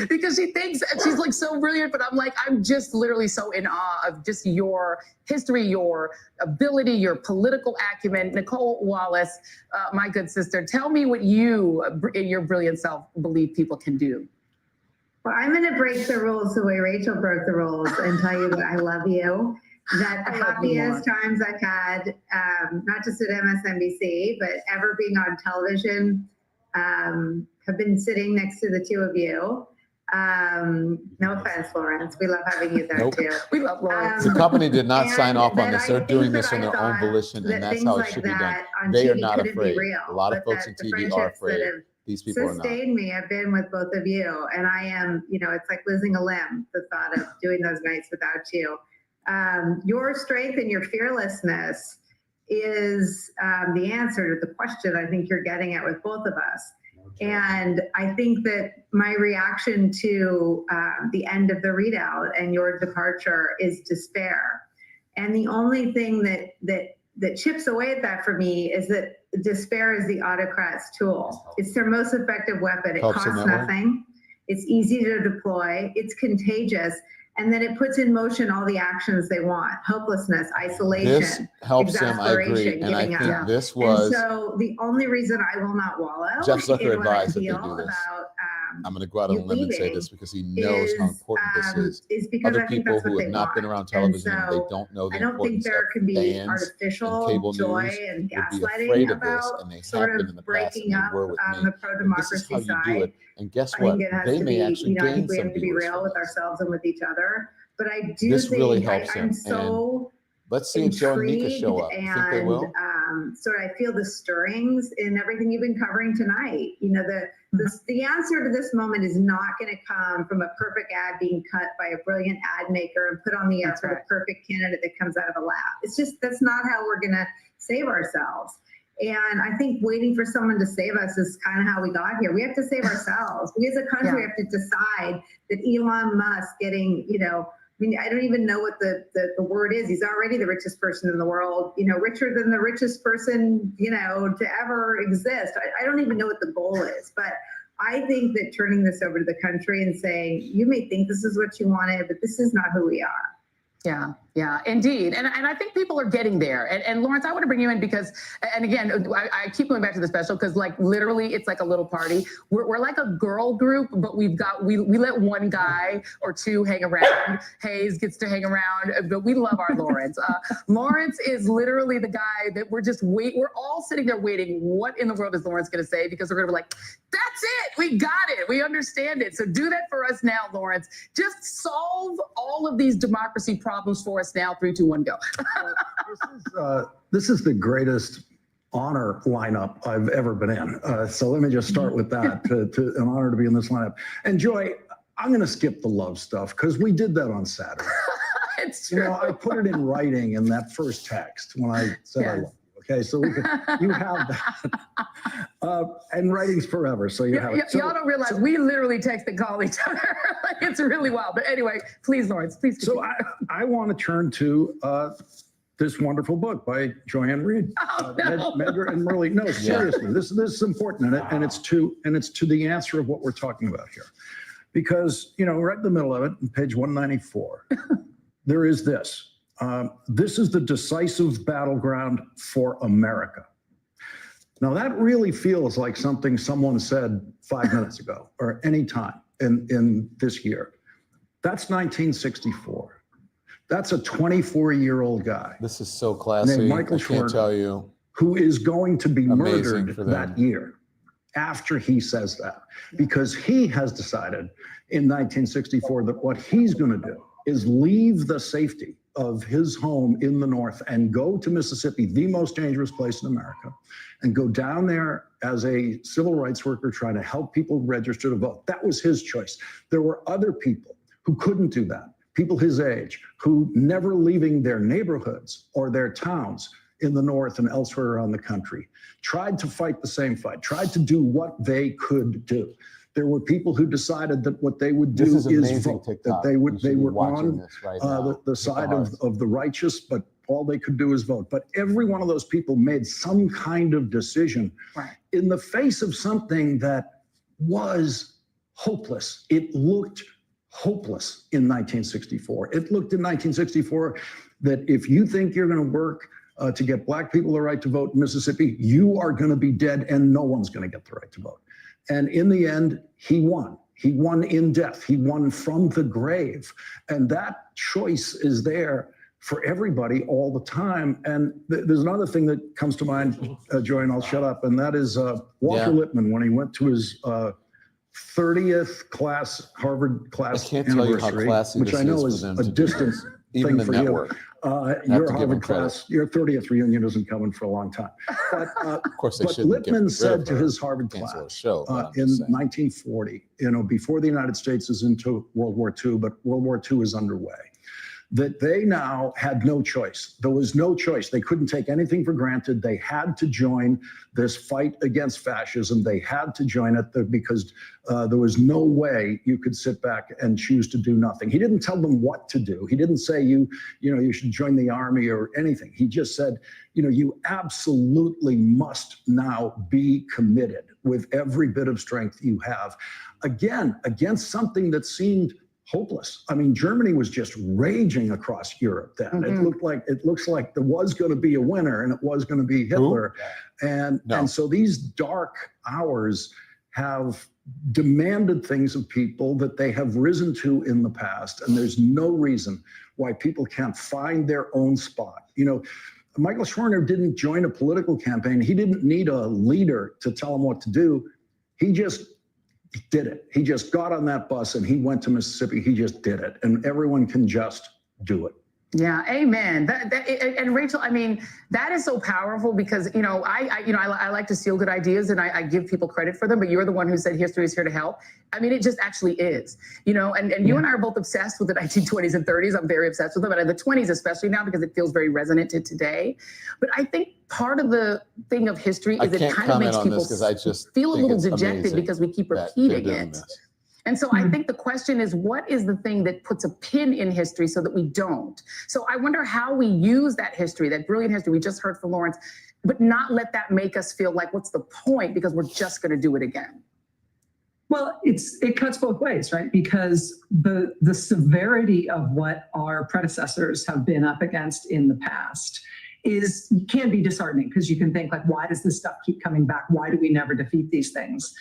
because she thinks she's like so brilliant, but I'm just literally so in awe of just your history, your ability, your political acumen. Nicole Wallace, my good sister, tell me what you, in your brilliant self, believe people can do. Well, I'm going to break the rules the way Rachel broke the rules and tell you that I love you. That the happiest times I've had, not just at MSNBC, but ever being on television, have been sitting next to the two of you. No offense, Lawrence. We love having you there too. We love Lawrence. The company did not sign off on this. They're doing this on I their own thought volition, and that that's things how it like should be done. that on They are TV not couldn't be afraid. real, A lot of but folks that on the TV are friendships that afraid. have These people are not. sustained me. I've been with both of you, and I am, it's like losing a limb, the thought of doing those nights without you. Your strength and your fearlessness is the answer to the question I think you're getting at with both of us. And I think that my reaction to the end of the Reid Out and your departure is despair. And the only thing that chips away at that for me is that despair is the autocrat's tool. It's their most effective weapon. It Helps in costs that way. nothing. It's easy to deploy. It's contagious. And then it puts in motion all the actions they want: hopelessness, isolation, This helps them, I agree. exasperation, And I giving think up. this was, And so the only reason I will not wallow Jeff Zucker in what I advised that they feel do this. about I'm going to go out on a you limb and say leaving this because he knows how important this is. because Other I think people that's what who they have not been want. around And television, and they so don't know the I don't think importance there of can be bands artificial and cable joy news and would be gaslighting afraid of this, about and they have sort been of in the past, and breaking they up were with me. the And this is pro-democracy how you do side. it. And guess I what? think it has They to may be, actually I gain think we some have to be viewers real from with this. ourselves and with each other. But I do This think really helps him. I'm so Let's see if Joe and Nika intrigued show up. You think they will? and sort of I feel the stirrings in everything you've been covering tonight. The answer to this moment is not going to come from a perfect ad being cut by a brilliant ad maker and put on the air for the perfect candidate that comes out of a lab. It's just, that's not how we're going to save ourselves. And I think waiting for someone to save us is kind of how we got here. We have to save ourselves. We as a country have to decide that Elon Musk getting, I don't even know what the word is. He's already the richest person in the world, richer than the richest person, to ever exist. I don't even know what the goal is, but I think that turning this over to the country and saying, you may think this is what you wanted, but this is not who we are. Yeah. Yeah, indeed. And I think people are getting there. And Lawrence, I want to bring you in because, and again, I keep going back to the special because like literally it's like a little party. We're like a girl group, but we let one guy or two hang around. Hayes gets to hang around, but we love our Lawrence. Lawrence is literally the guy that we're all sitting there waiting. What in the world is Lawrence going to say? Because we're going to be like, that's it. We got it. We understand it. So do that for us now, Lawrence. Just solve all of these democracy problems for us now. 3, 2, 1, go. This is the greatest honor lineup I've ever been in. So let me just start with that. An honor to be in this lineup. And Joy, I'm going to skip the love stuff because we did that on Saturday. It's true. You know, I put it in writing in that first text when I said I love you. Okay, so you have that. And writing's forever, so you have it. Y'all don't realize we literally text and call each other. Like, it's really wild. But anyway, please, Lawrence, please continue. So I want to turn to this wonderful book by Joy Reid, Medgar and Merle. No, seriously, this is important, and it's to the answer of what we're talking about here, because right in the middle of it, on page 194, there is this. This is the decisive battleground for America. Now that really feels like something someone said 5 minutes ago or any time in this year. That's 1964. That's a 24-year-old guy. This is so classy. Named Michael I can't tell you. Who is going to be Amazing murdered that year after he says that, because he has decided in 1964 that what he's going to do is leave the safety of his home in the North and go to Mississippi, the most dangerous place in America, and go down there as a civil rights worker trying to help people register to vote. That was his choice. There were other people who couldn't do that, people his age, who never leaving their neighborhoods or their towns in the North and elsewhere around the country, tried to fight the same fight, tried to do what they could do. There were people who decided that what they would do is vote, that they were on the side of the righteous, but all they could do is vote. But every one of those people made some kind of decision in the face of something that was hopeless. It looked hopeless in 1964. It looked in 1964 that if you think you're going to work to get black people the right to vote in Mississippi, you are going to be dead and no one's going to get the right to vote. And in the end, he won. He won in death. He won from the grave. And that choice is there for everybody all the time. And there's another thing that comes to mind, Joy, and I'll shut up, and that is Walter Lippmann, when he went to his 30th class, Harvard class anniversary, which I know is a distant thing for you. Your Harvard class, your 30th reunion isn't coming for a long time. But, of course, but Lippmann said to his Harvard class in 1940, before the United States is into World War II, but World War II is underway, that they now had no choice. There was no choice. They couldn't take anything for granted. They had to join this fight against fascism. They had to join it because there was no way you could sit back and choose to do nothing. He didn't tell them what to do. He didn't say you should join the army or anything. He just said, you absolutely must now be committed with every bit of strength you have, again, against something that seemed hopeless. I mean, Germany was just raging across Europe then. Mm-hmm. It looks like there was going to be a winner, and it was going to be Hitler. And so these dark hours have demanded things of people that they have risen to in the past, and there's no reason why people can't find their own spot. Michael Schwerner didn't join a political campaign. He didn't need a leader to tell him what to do. He just did it. He just got on that bus and he went to Mississippi. He just did it. And everyone can just do it. Yeah, amen. And Rachel, I mean, that is so powerful because, I like to steal good ideas and I give people credit for them, but you're the one who said history is here to help. I mean, it just actually is, and you and I are both obsessed with the 1920s and 30s. I'm very obsessed with them, and the 20s especially now because it feels very resonant to today. But I think part of the thing of history is it kind of makes people feel a little dejected because we keep repeating it. And so I think the question is, what is the thing that puts a pin in history so that we don't? So I wonder how we use that history, that brilliant history we just heard from Lawrence, but not let that make us feel like, what's the point? Because we're just going to do it again. Well, it cuts both ways, right? Because the severity of what our predecessors have been up against in the past can be disheartening, because you can think like, why does this stuff keep coming back? Why do we never defeat these things?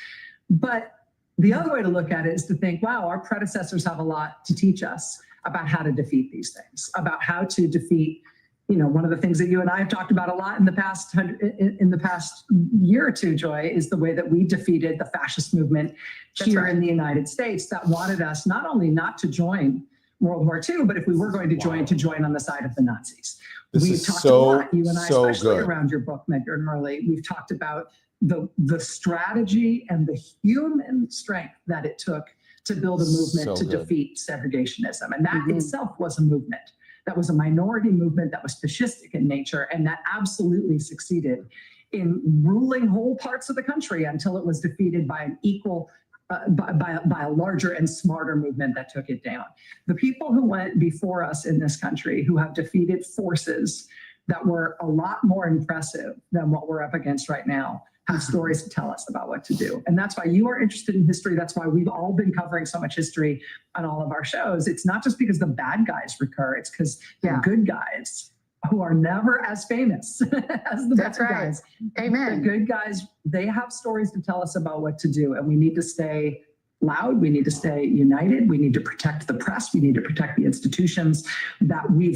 But the other way to look at it is to think, wow, our predecessors have a lot to teach us about how to defeat these things, about how to defeat, one of the things that you and I have talked about a lot in the past year or two, Joy, is the way that we defeated the fascist movement here in the United States that wanted us not only not to join World War II, but if we were going to join on the side of the Nazis. We've talked a lot, you and I, especially around your book, Medgar and Murley, we've talked about the strategy and the human strength that it took to build a movement to defeat segregationism. And that itself was a movement. That was a minority movement that was fascistic in nature, and that absolutely succeeded in ruling whole parts of the country until it was defeated by an equal, by a larger and smarter movement that took it down. The people who went before us in this country, who have defeated forces that were a lot more impressive than what we're up against right now, have stories to tell us about what to do. And that's why you are interested in history. That's why we've all been covering so much history on all of our shows. It's not just because the bad guys recur, it's because the good guys, who are never as famous as the bad guys. Amen. The good guys, they have stories to tell us about what to do. And we need to stay loud. We need to stay united. We need to protect the press. We need to protect the institutions that we've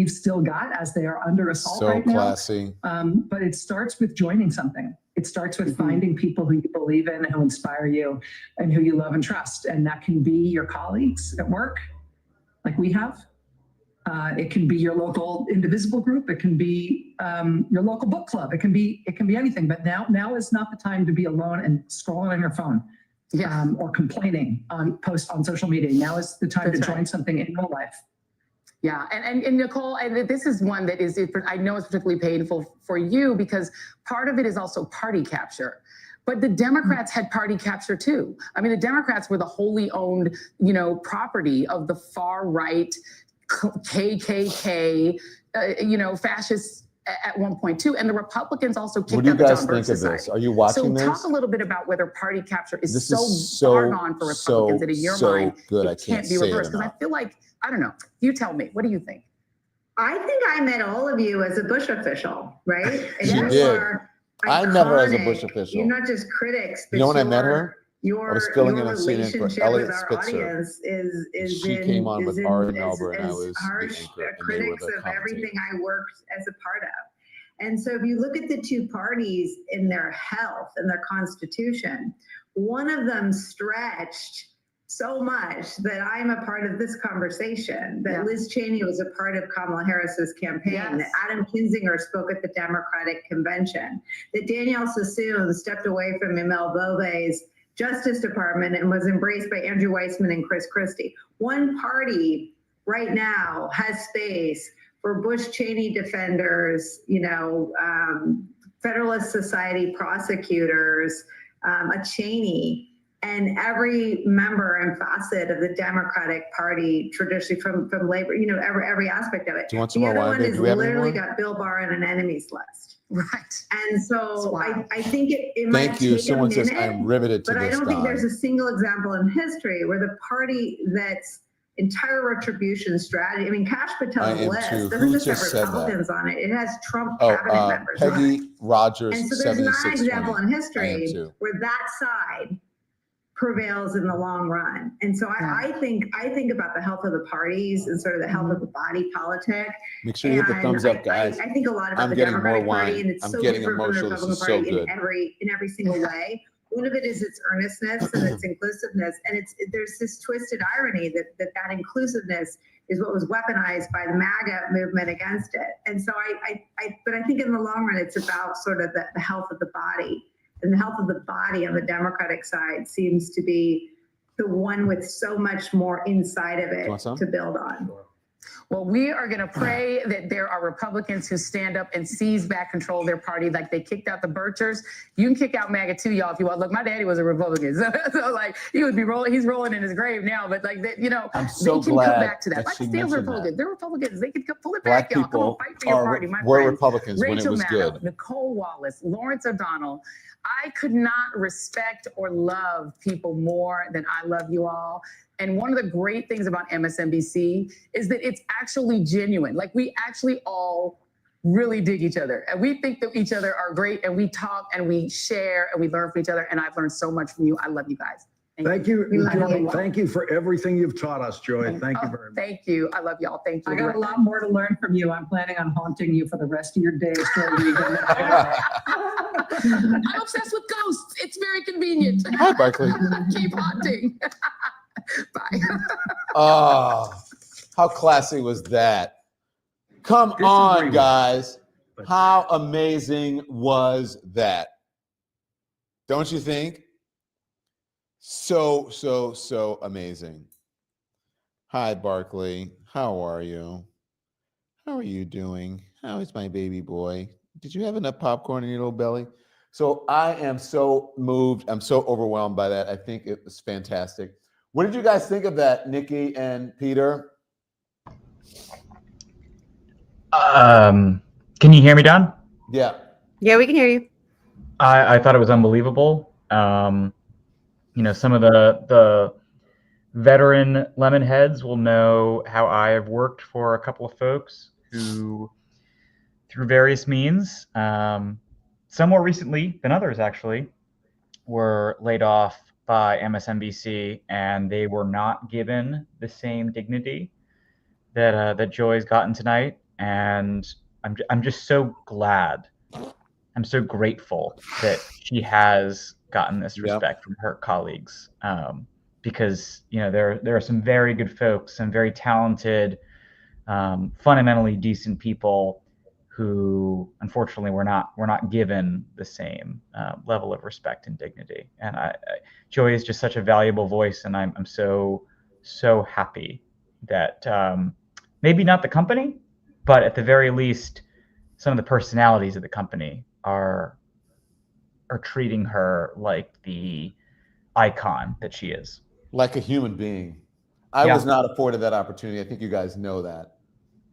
still got as they are under assault right now. Classy. But it starts with joining something. It starts with finding people who you believe in, who inspire you, and who you love and trust. And that can be your colleagues at work, like we have. It can be your local Indivisible group. It can be your local book club. It can be anything. But now is not the time to be alone and scrolling on your phone. Or complaining on social media. Now is the time to join something in real life. Yeah, and Nicole, and this is one that I know is particularly painful for you, because part of it is also party capture. But the Democrats had party capture too. I mean, the Democrats were the wholly owned, property of the far right KKK, fascists at one point too. And the Republicans also kicked out the John Birch Society. What do you guys think of this? Are you watching this? So talk a little bit about whether party capture is so far gone for Republicans that in your mind, it can't be reversed. Because I feel like, I don't know. You tell me. What do you think? I think I met all of you as a Bush official, right? And you did. I met her as a Bush official. You're not just critics, but when I met her? I was filling in a scene for Elliot Spitzer. She came on with Ari Melber, and I was harsh critics of everything I worked as a part of. And so if you look at the two parties in their health and their constitution, one of them stretched so much that I'm a part of this conversation, that Liz Cheney was a part of Kamala Harris's campaign, that Adam Kinzinger spoke at the Democratic Convention, that Danielle Sassoon stepped away from Emil Bove's Justice Department and was embraced by Andrew Weissman and Chris Christie. One party right now has space for Bush Cheney defenders, Federalist Society prosecutors, a Cheney, and every member and facet of the Democratic Party, traditionally from labor, every aspect of it. Do you want some more wine? wine? The other one has literally got Bill Barr on an enemies list. Right. And so I think it might Thank you. take Someone a minute, says I'm riveted to but this. I don't think there's a single example in history where the party that's entire retribution strategy. I mean, Kash Patel's list doesn't just have Republicans on it. It has Trump cabinet members on it. Peggy Rogers, and so there's not an example in history where that side prevails in the long run. And so I think about the health of the parties and sort of the health of the body politic. Make sure you hit the thumbs up, guys. I think a lot about the Democratic Party, and it's so different from the Republican Party in every single way. One of it is its earnestness and its inclusiveness, and there's this twisted irony that inclusiveness is what was weaponized by the MAGA movement against it. And so but I think in the long run, it's about sort of the health of the body. And the health of the body on the Democratic side seems to be the one with so much more inside of it to build on. Well, we are going to pray that there are Republicans who stand up and seize back control of their party, like they kicked out the Birchers. You can kick out MAGA too, y'all, if you want. Look, my daddy was a Republican, so like he would be rolling. He's rolling in his grave now, but like that, I'm so they can glad come back to that. Like Steele's Republican, they're Republicans. They can pull it back, y'all. Come on, fight for your party. My were friends. Republicans Rachel when it was Maddow, good. Nicole Wallace, Lawrence O'Donnell. I could not respect or love people more than I love you all. And one of the great things about MSNBC is that it's actually genuine. Like, we actually all really dig each other. And we think that each other are great, and we talk and we share and we learn from each other. And I've learned so much from you. I love you guys. Thank you. Joy. Thank you for everything you've taught us, Joy. Thank you very much. Thank you. I love y'all. Thank you. I got a lot more to learn from you. I'm planning on haunting you for the rest of your days, Joy Reid. I'm obsessed with ghosts. It's very convenient. Hi, Barkley. Keep haunting. Bye. Oh, how classy was that? Come on, guys. How amazing was that? Don't you think? So amazing. Hi, Barkley. How are you? How are you doing? How is my baby boy? Did you have enough popcorn in your little belly? So I am so moved. I'm so overwhelmed by that. I think it was fantastic. What did you guys think of that, Nikki and Peter? Can you hear me, Don? Yeah. Yeah, we can hear you. I thought it was unbelievable. You know, some of the veteran lemon heads will know how I have worked for a couple of folks who, through various means, some more recently than others actually, were laid off by MSNBC, and they were not given the same dignity that that Joy's gotten tonight. And I'm just so glad. I'm so grateful that she has gotten this respect from her colleagues, because you know there are some very good folks, some very talented, fundamentally decent people who unfortunately were not given the same level of respect and dignity. And Joy is just such a valuable voice, and I'm so happy that maybe not the company, but at the very least, some of the personalities of the company are treating her like the icon that she is. Like a human being. I was not afforded that opportunity. I think you guys know that,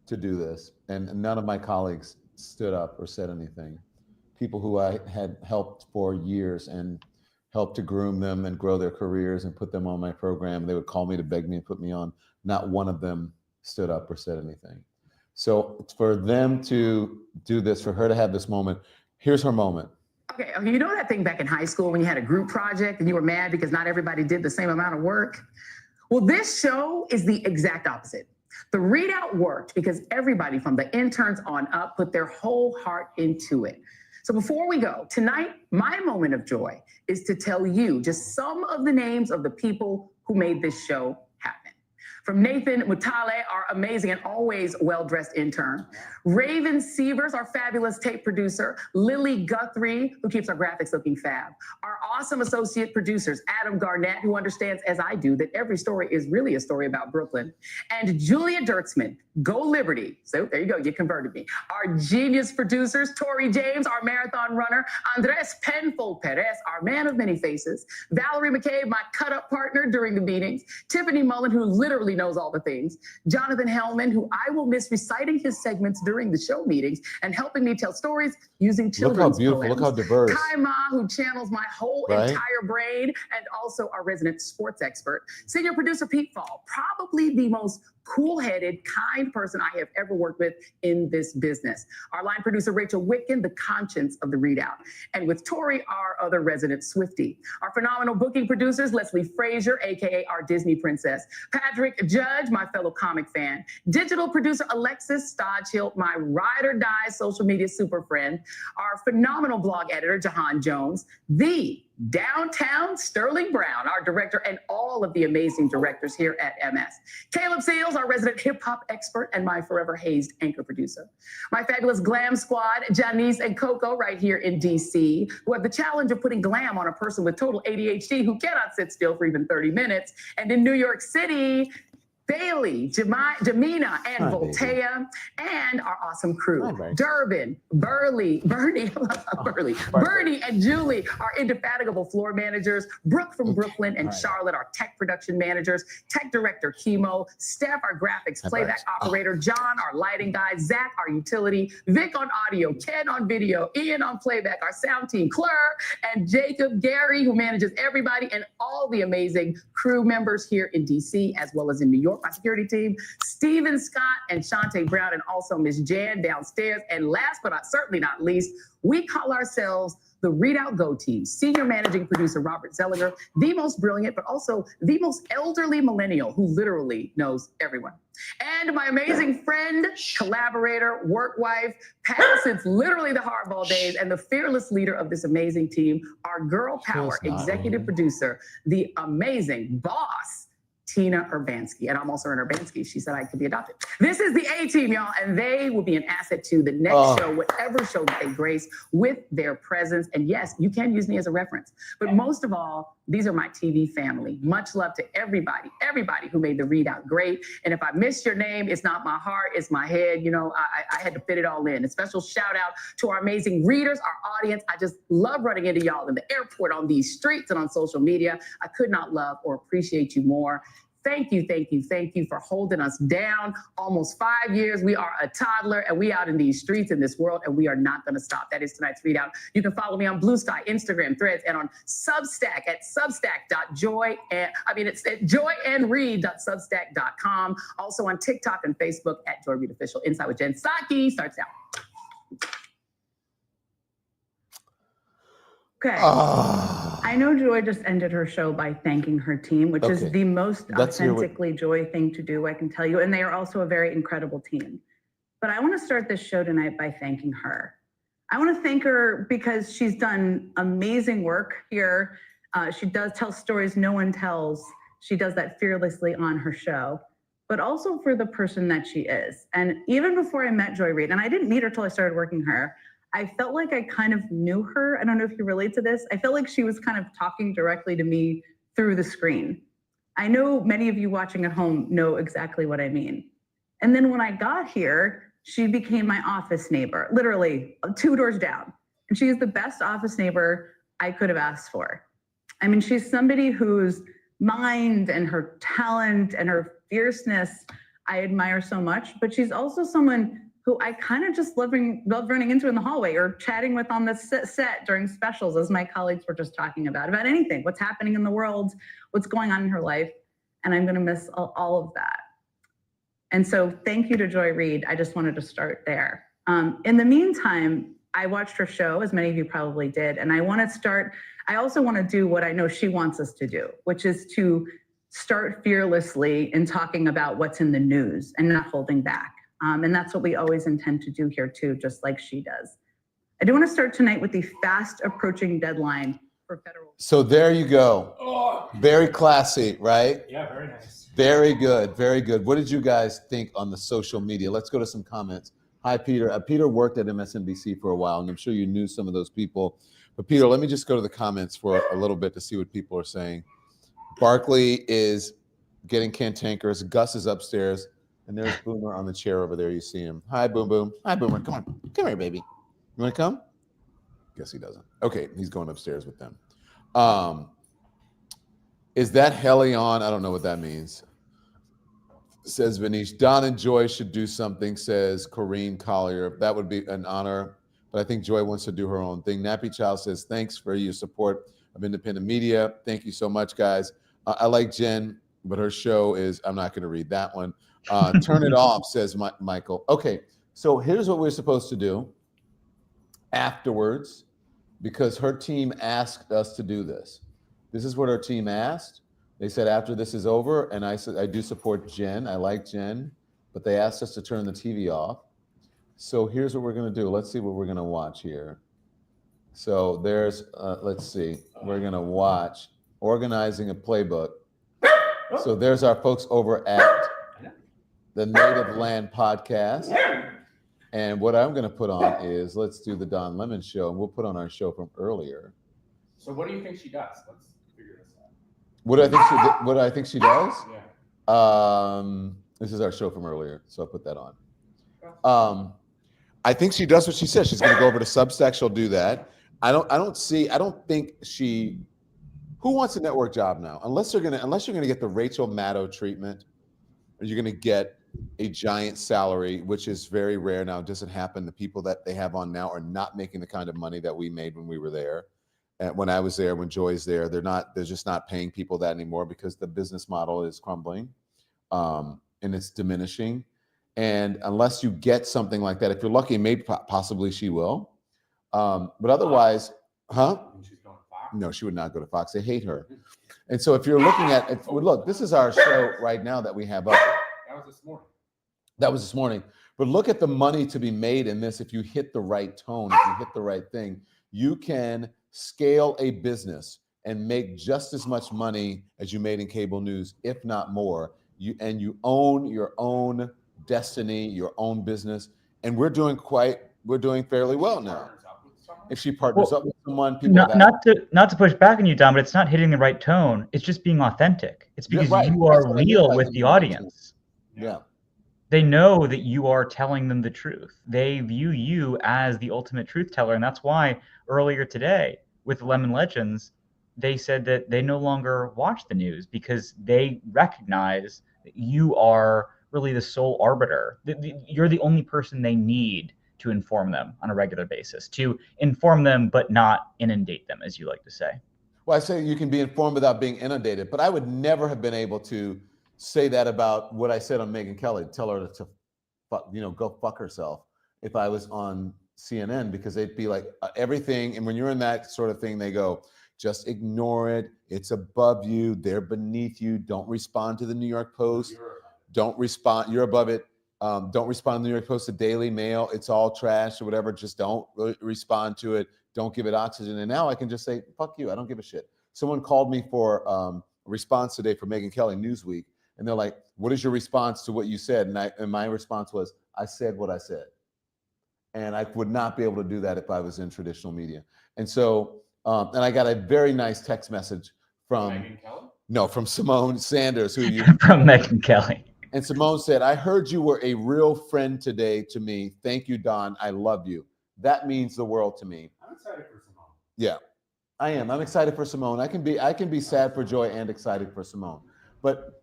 to do this. And none of my colleagues stood up or said anything. People who I had helped for years and helped to groom them and grow their careers and put them on my program. They would call me to beg me and put me on. Not one of them stood up or said anything. So for them to do this, for her to have this moment, here's her moment. Okay, you know that thing back in high school when you had a group project and you were mad because not everybody did the same amount of work? Well, this show is the exact opposite. The Reid Out worked because everybody from the interns on up put their whole heart into it. So before we go, tonight, my moment of joy is to tell you just some of the names of the people who made this show happen. From Nathan Mutale, our amazing and always well-dressed intern. Raven Sievers, our fabulous tape producer. Lily Guthrie, who keeps our graphics looking fab. Our awesome associate producers, Adam Garnett, who understands, as I do, that every story is really a story about Brooklyn. And Julia Dirksman, Go Liberty. So there you go, you converted me. Our genius producers, Tori James, our marathon runner. Andres Penfold Perez, our man of many faces. Valerie McCabe, my cut-up partner during the meetings. Tiffany Mullen, who literally knows all the things. Jonathan Hellman, who I will miss reciting his segments during the show meetings and helping me tell stories using children's Look how beautiful, poems. look how diverse. Kai Ma, who channels my whole Right? entire brain, and also our resident sports expert. Senior producer Pete Fall, probably the most cool-headed, kind person I have ever worked with in this business. Our line producer, Rachel Witkin, the conscience of the Reid Out. And with Tori, our other resident Swiftie. Our phenomenal booking producers, Leslie Frazier, AKA our Disney princess. Patrick Judge, my fellow comic fan. Digital producer, Alexis Stodchilt, my ride or die social media super friend. Our phenomenal blog editor, Jahan Jones. The downtown Sterling Brown, our director, and all of the amazing directors here at MS. Caleb Seals, our resident hip-hop expert and my forever hazed anchor producer. My fabulous glam squad, Janice and Coco, right here in DC, who have the challenge of putting glam on a person with total ADHD who cannot sit still for even 30 minutes. And in New York City, Bailey, Jamina, and Hi, Voltaire, and our awesome crew. Hi, Bernie. Durbin, Bernie, and Julie, our indefatigable floor managers. Brooke from Brooklyn and Charlotte, our tech production managers. Tech director, Chemo. Steph, our graphics playback operator. John, our lighting guy. Zach, our utility. Vic on audio. Ken on video. Ian on playback. Our sound team, Claire, and Jacob, Gary, who manages everybody, and all the amazing crew members here in DC, as well as in New York, my security team, Stephen Scott and Shantae Brown, and also Miss Jan downstairs. And last but certainly not least, we call ourselves the Reid Out Go Team. Senior managing producer Robert Zellinger, the most brilliant, but also the most elderly millennial who literally knows everyone. And my amazing friend, collaborator, work wife, past since literally the hardball days, and the fearless leader of this amazing team, our girl power executive producer, the amazing boss, Tina Urbanski. And I'm also an Urbanski. She said I could be adopted. This is the A-Team, y'all, and they will be an asset to the next show, whatever show that they grace with their presence. And yes, you can use me as a reference. But most of all, these are my TV family. Much love to everybody who made the Reid Out great. And if I missed your name, it's not my heart, it's my head. You know, I had to fit it all in. A special shout out to our amazing readers, our audience. I just love running into y'all in the airport, on these streets, and on social media. I could not love or appreciate you more. Thank you for holding us down. Almost 5 years. We are a toddler, and we out in these streets in this world, and we are not going to stop. That is tonight's Reid Out. You can follow me on Blue Sky, Instagram, Threads, and on Substack at substack.joy. It's at joyandreid.substack.com. Also on TikTok and Facebook at Joy Reid Official. Inside with Jen Psaki starts out. Okay. I know Joy just ended her show by thanking her team, which is the most authentically Joy thing to do, I can tell you. And they are also a very incredible team. But I want to start this show tonight by thanking her. I want to thank her because she's done amazing work here. She does tell stories no one tells. She does that fearlessly on her show, but also for the person that she is. And even before I met Joy Reid, and I didn't meet her till I started working her, I felt like I kind of knew her. I don't know if you relate to this. I felt like she was kind of talking directly to me through the screen. I know many of you watching at home know exactly what I mean. And then when I got here, she became my office neighbor, literally 2 doors down. And she is the best office neighbor I could have asked for. I mean, she's somebody whose mind and her talent and her fierceness I admire so much, but she's also someone who I kind of just love running into in the hallway or chatting with on the set during specials, as my colleagues were just talking about anything, what's happening in the world, what's going on in her life. And I'm gonna miss all of that. And so thank you to Joy Reid. I just wanted to start there. In the meantime, I watched her show, as many of you probably did, and I also wanna do what I know she wants us to do, which is to start fearlessly in talking about what's in the news and not holding back. And that's what we always intend to do here too, just like she does. I do want to start tonight with the fast approaching deadline for federal. So there you go. Very classy, right? Yeah, very nice. Very good, very good. What did you guys think on the social media? Let's go to some comments. Hi, Peter. Peter worked at MSNBC for a while, and I'm sure you knew some of those people. But Peter, let me just go to the comments for a little bit to see what people are saying. Barkley is getting cantankerous. Gus is upstairs. And there's Boomer on the chair over there. You see him. Hi, Boom Boom. Hi, Boomer. Come on. Come here, baby. You want to come? Guess he doesn't. Okay, he's going upstairs with them. Is that Helion? I don't know what that means. Says Vanish. Don and Joy should do something, says Corrine Collier. That would be an honor. But I think Joy wants to do her own thing. Nappy Child says, thanks for your support of independent media. Thank you so much, guys. I like Jen, but her show is, I'm not going to read that one. Turn it off, says Michael. Okay, so here's what we're supposed to do afterwards, because her team asked us to do this. This is what her team asked. They said after this is over, and I said I do support Jen. I like Jen, but they asked us to turn the TV off. So here's what we're going to do. Let's see what we're going to watch here. So there's, let's see, we're going to watch Organizing a Playbook. So there's our folks over at the Native Land Podcast. And what I'm going to put on is, let's do the Don Lemon Show, and we'll put on our show from earlier. So what do you think she does? Let's figure this out. What do I think she does? Yeah. This is our show from earlier, so I'll put that on. I think she does what she says. She's going to go over to Substack. She'll do that. I don't think she. Who wants a network job now? Unless you're gonna get the Rachel Maddow treatment, or you're gonna get a giant salary, which is very rare now. It doesn't happen. The people that they have on now are not making the kind of money that we made when we were there. And when I was there, when Joy's there, they're just not paying people that anymore because the business model is crumbling, and it's diminishing. And unless you get something like that, if you're lucky, maybe possibly she will. But otherwise, huh? No, she would not go to Fox. They hate her. And so if you're looking at, look, this is our show right now that we have up. That was this morning. That was this morning. But look at the money to be made in this. If you hit the right tone, if you hit the right thing, you can scale a business and make just as much money as you made in cable news, if not more. You own your own destiny, your own business. And we're doing fairly well now. If she partners up with someone, not to push back on you, Don, but it's not hitting the right tone. It's just being authentic. It's because you are real with the audience. Yeah. They know that you are telling them the truth. They view you as the ultimate truth teller. And that's why earlier today with Lemon Legends, they said that they no longer watch the news because they recognize that you are really the sole arbiter. You're the only person they need to inform them on a regular basis, to inform them but not inundate them, as you like to say. Well, I say you can be informed without being inundated, but I would never have been able to say that about what I said on Megyn Kelly, tell her to go fuck herself if I was on CNN, because they'd be like everything. And when you're in that sort of thing, they go, just ignore it. It's above you. They're beneath you. Don't respond to the New York Post. Don't respond. You're above it. Don't respond to the New York Post, the Daily Mail. It's all trash or whatever. Just don't respond to it. Don't give it oxygen. And now I can just say, fuck you. I don't give a shit. Someone called me for a response today for Megyn Kelly Newsweek. And they're like, what is your response to what you said? And my response was, I said what I said. And I would not be able to do that if I was in traditional media. And so, and I got a very nice text message from Megyn Kelly? No, from Simone Sanders, who you from Megyn Kelly. And Simone said, I heard you were a real friend today to me. Thank you, Don. I love you. That means the world to me. I'm excited for Simone. Yeah, I am. I'm excited for Simone. I can be sad for Joy and excited for Simone. But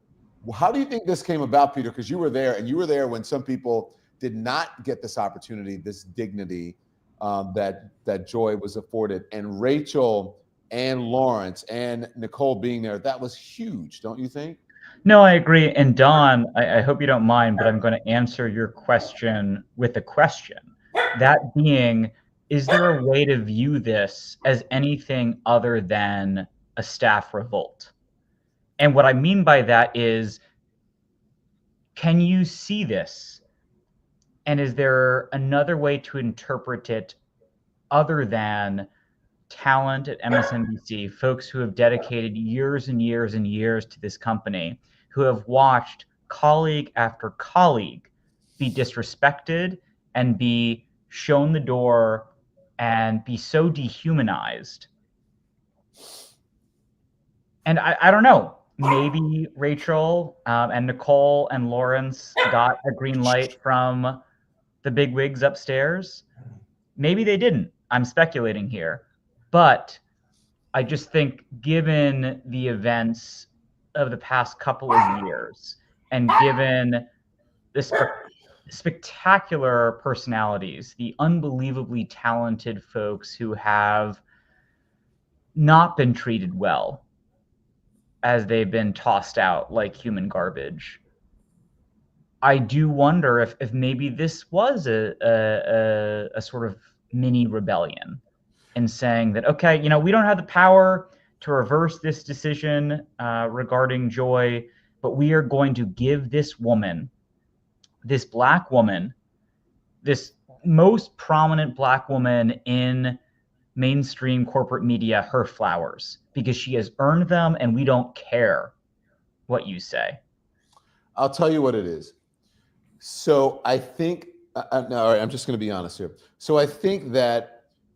how do you think this came about, Peter? Because you were there, and you were there when some people did not get this opportunity, this dignity that Joy was afforded. And Rachel and Lawrence and Nicole being there, that was huge, don't you think? No, I agree. And Don, I hope you don't mind, but I'm going to answer your question with a question. That being, is there a way to view this as anything other than a staff revolt? And what I mean by that is, can you see this? And is there another way to interpret it other than talent at MSNBC, folks who have dedicated years and years and years to this company, who have watched colleague after colleague be disrespected and be shown the door and be so dehumanized? And I don't know, maybe Rachel and Nicole and Lawrence got a green light from the bigwigs upstairs. Maybe they didn't. I'm speculating here. But I just think, given the events of the past couple of years, and given the spectacular personalities, the unbelievably talented folks who have not been treated well as they've been tossed out like human garbage, I do wonder if maybe this was a sort of mini rebellion, in saying that, okay, we don't have the power to reverse this decision regarding Joy, but we are going to give this woman, this Black woman, this most prominent Black woman in mainstream corporate media, her flowers, because she has earned them, and we don't care what you say. I'll tell you what it is. So I think, no, I'm just going to be honest here. So I think that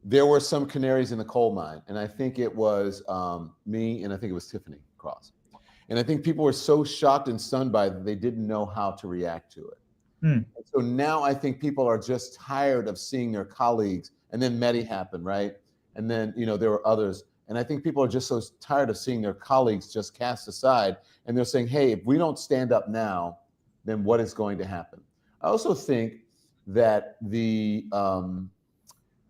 there were some canaries in the coal mine, and I think it was me, and I think it was Tiffany Cross. And I think people were so shocked and stunned by it that they didn't know how to react to it. And so now I think people are just tired of seeing their colleagues, and then Mehdi happened, right? And then, there were others. And I think people are just so tired of seeing their colleagues just cast aside. And they're saying, hey, if we don't stand up now, then what is going to happen? I also think that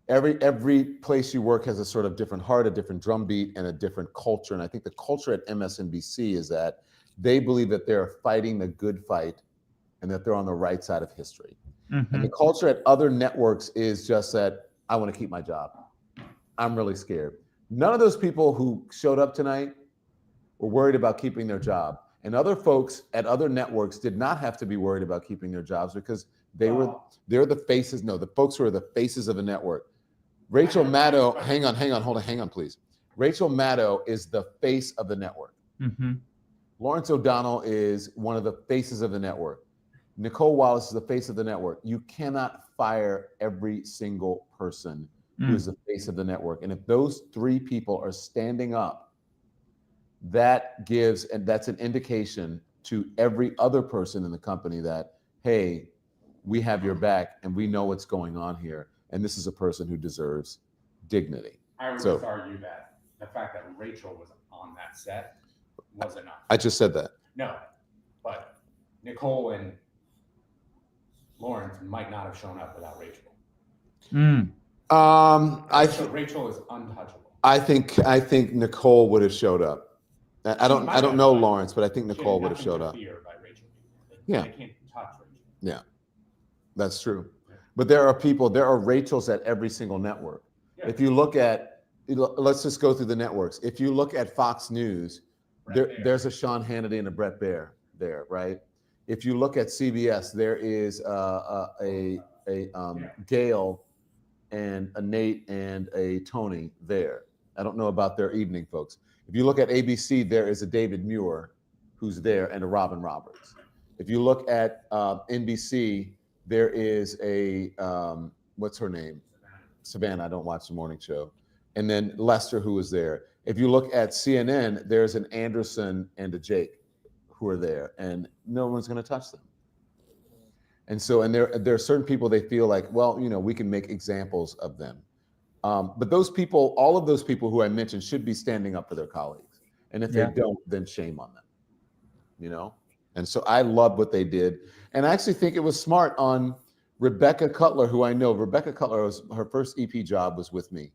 every place you work has a sort of different heart, a different drumbeat, and a different culture. And I think the culture at MSNBC is that they believe that they're fighting the good fight and that they're on the right side of history. And the culture at other networks is just that I want to keep my job. I'm really scared. None of those people who showed up tonight were worried about keeping their job. And other folks at other networks did not have to be worried about keeping their jobs because they're the faces. No, the folks who are the faces of the network. Rachel Maddow, hang on, please. Rachel Maddow is the face of the network. Lawrence O'Donnell is one of the faces of the network. Nicole Wallace is the face of the network. You cannot fire every single person who is the face of the network. And if those three people are standing up, that's an indication to every other person in the company that, hey, we have your back and we know what's going on here. And this is a person who deserves dignity. I would just argue that the fact that Rachel was on that set was enough. I just said that. No, but Nicole and Lawrence might not have shown up without Rachel. So Rachel is untouchable. I think Nicole would have showed up. I don't know Lawrence, but I think Nicole would have showed up. By Rachel. Yeah. They can't touch Rachel. Yeah, that's true. But there are Rachels at every single network. Yeah. If you look at, let's just go through the networks. If you look at Fox News, there's a Sean Hannity and a Brett Baier there, right? If you look at CBS, there is a Gail and a Nate and a Tony there. I don't know about their evening folks. If you look at ABC, there is a David Muir who's there and a Robin Roberts. If you look at NBC, there is a, what's her name? Savannah, I don't watch the morning show. And then Lester, who is there. If you look at CNN, there's an Anderson and a Jake who are there, and no one's going to touch them. And so, and there are certain people they feel like, well, we can make examples of them. But those people, all of those people who I mentioned should be standing up for their colleagues. And if they don't, then shame on them, And so I love what they did. And I actually think it was smart on Rebecca Cutler, who I know. Rebecca Cutler, her first EP job was with me.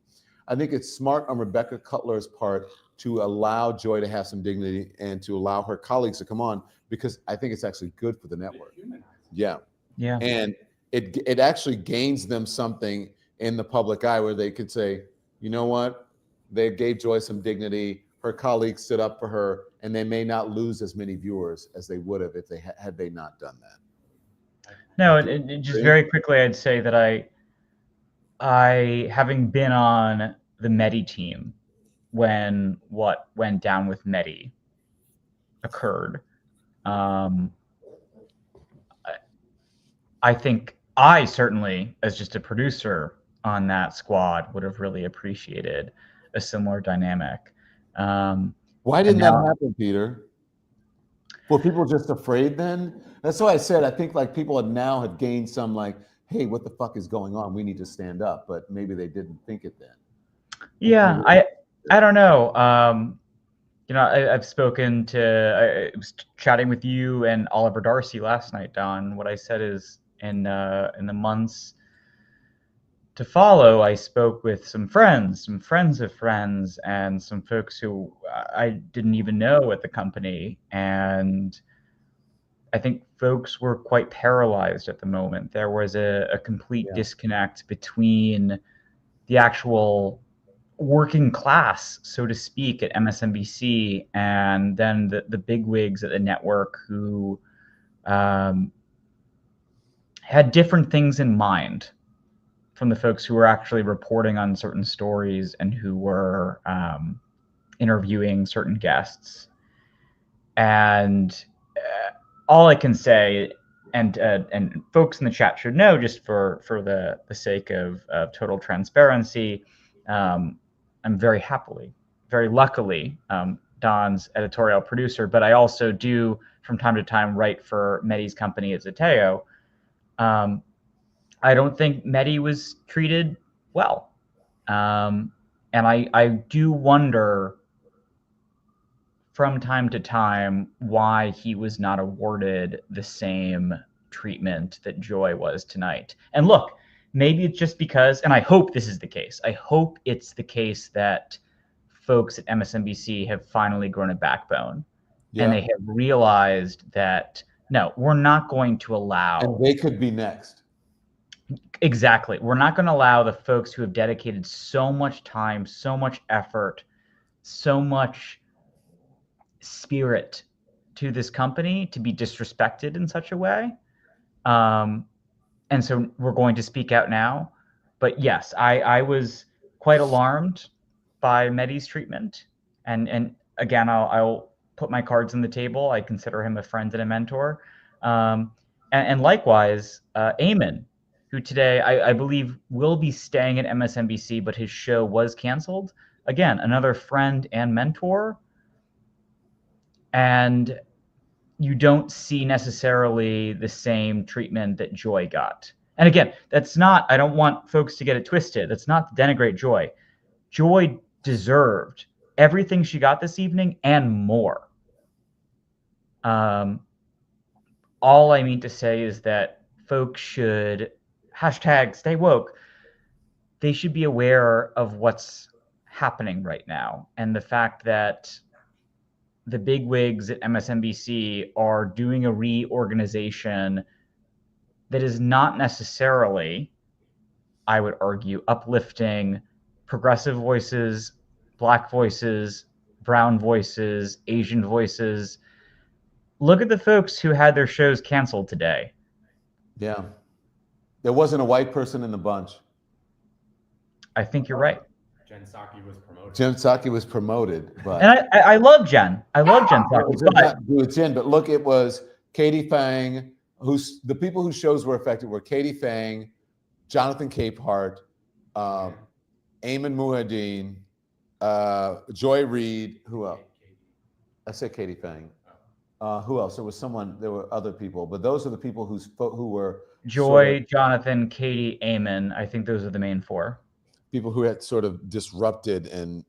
I think it's smart on Rebecca Cutler's part to allow Joy to have some dignity and to allow her colleagues to come on, because I think it's actually good for the network. Yeah. And it actually gains them something in the public eye where they could say, you know what? They gave Joy some dignity. Her colleagues stood up for her, and they may not lose as many viewers as they would have if they had they not done that. No, and just very quickly, I'd say that I having been on the Mehdi team when what went down with Mehdi occurred, I think I certainly, as just a producer on that squad, would have really appreciated a similar dynamic. Why didn't that happen, Peter? Were people just afraid then? That's why I said I think like people have gained some like, hey, what the fuck is going on? We need to stand up, but maybe they didn't think it then. Yeah, I don't know. I've spoken to, I was chatting with you and Oliver Darcy last night, Don. What I said is in the months to follow, I spoke with some friends of friends, and some folks who I didn't even know at the company. And I think folks were quite paralyzed at the moment. There was a complete disconnect between the actual working class, so to speak, at MSNBC, and then the bigwigs at the network who had different things in mind from the folks who were actually reporting on certain stories and who were interviewing certain guests. And all I can say, and folks in the chat should know, just for the sake of total transparency, I'm very luckily Don's editorial producer, but I also do from time to time write for Mehdi's company at Zateo. I don't think Mehdi was treated well. And I do wonder from time to time why he was not awarded the same treatment that Joy was tonight. And look, maybe it's just because, and I hope this is the case, I hope it's the case that folks at MSNBC have finally grown a backbone. And they have realized that, no, we're not going to allow. And they could be next. Exactly. We're not going to allow the folks who have dedicated so much time, so much effort, so much spirit to this company to be disrespected in such a way. And so we're going to speak out now. But yes, I was quite alarmed by Mehdi's treatment. And again, I'll put my cards on the table. I consider him a friend and a mentor. And likewise, Eamon, who today I believe will be staying at MSNBC, but his show was canceled. Again, another friend and mentor. And you don't see necessarily the same treatment that Joy got. And again, that's not, I don't want folks to get it twisted. That's not to denigrate Joy. Joy deserved everything she got this evening and more. All I mean to say is that folks should #stay woke. They should be aware of what's happening right now. And the fact that the big wigs at MSNBC are doing a reorganization that is not necessarily, I would argue, uplifting progressive voices, Black voices, brown voices, Asian voices. Look at the folks who had their shows canceled today. Yeah. There wasn't a white person in the bunch. I think you're right. Jen Psaki was promoted. Jen Psaki was promoted, but and I love Jen. I love Jen Psaki. But look, it was Katie Fang. The people whose shows were affected were Katie Fang, Jonathan Capehart, Eamon Mujahideen, Joy Reid. Who else? I said Katie Fang. Who else? There was someone. There were other people, but those are the people who were Joy, Jonathan, Katie, Eamon. I think those are the main four. People who had sort of disrupted and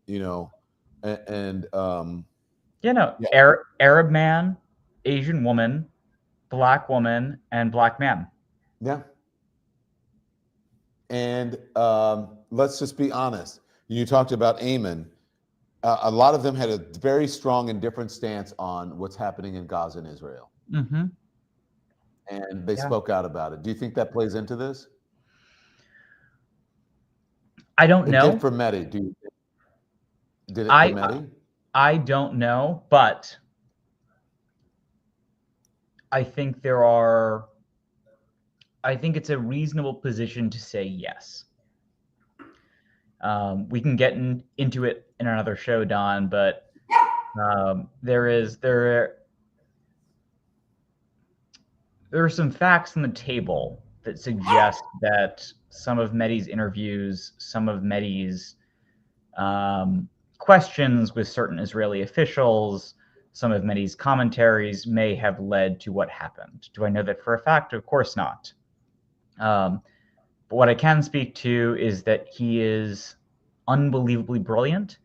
Arab man, Asian woman, Black woman, and Black man. Yeah. And let's just be honest. You talked about Eamon. A lot of them had a very strong and different stance on what's happening in Gaza and Israel. Mm-hmm. And they spoke out about it. Do you think that plays into this? I don't know. It did for Mehdi. Did it for Mehdi? I don't know, but I think it's a reasonable position to say yes. We can get into it in another show, Don, but there are some facts on the table that suggest that some of Mehdi's interviews, some of Mehdi's questions with certain Israeli officials, some of Mehdi's commentaries may have led to what happened. Do I know that for a fact? Of course not. But what I can speak to is that he is unbelievably brilliant.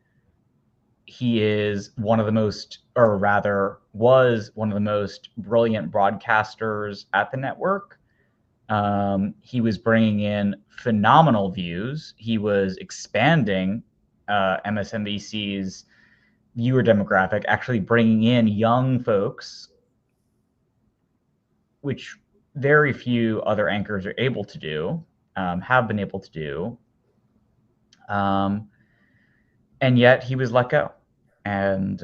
He is one of the most, or rather was one of the most brilliant broadcasters at the network. He was bringing in phenomenal views. He was expanding MSNBC's viewer demographic, actually bringing in young folks, which very few other anchors are able to do, have been able to do. And yet he was let go. And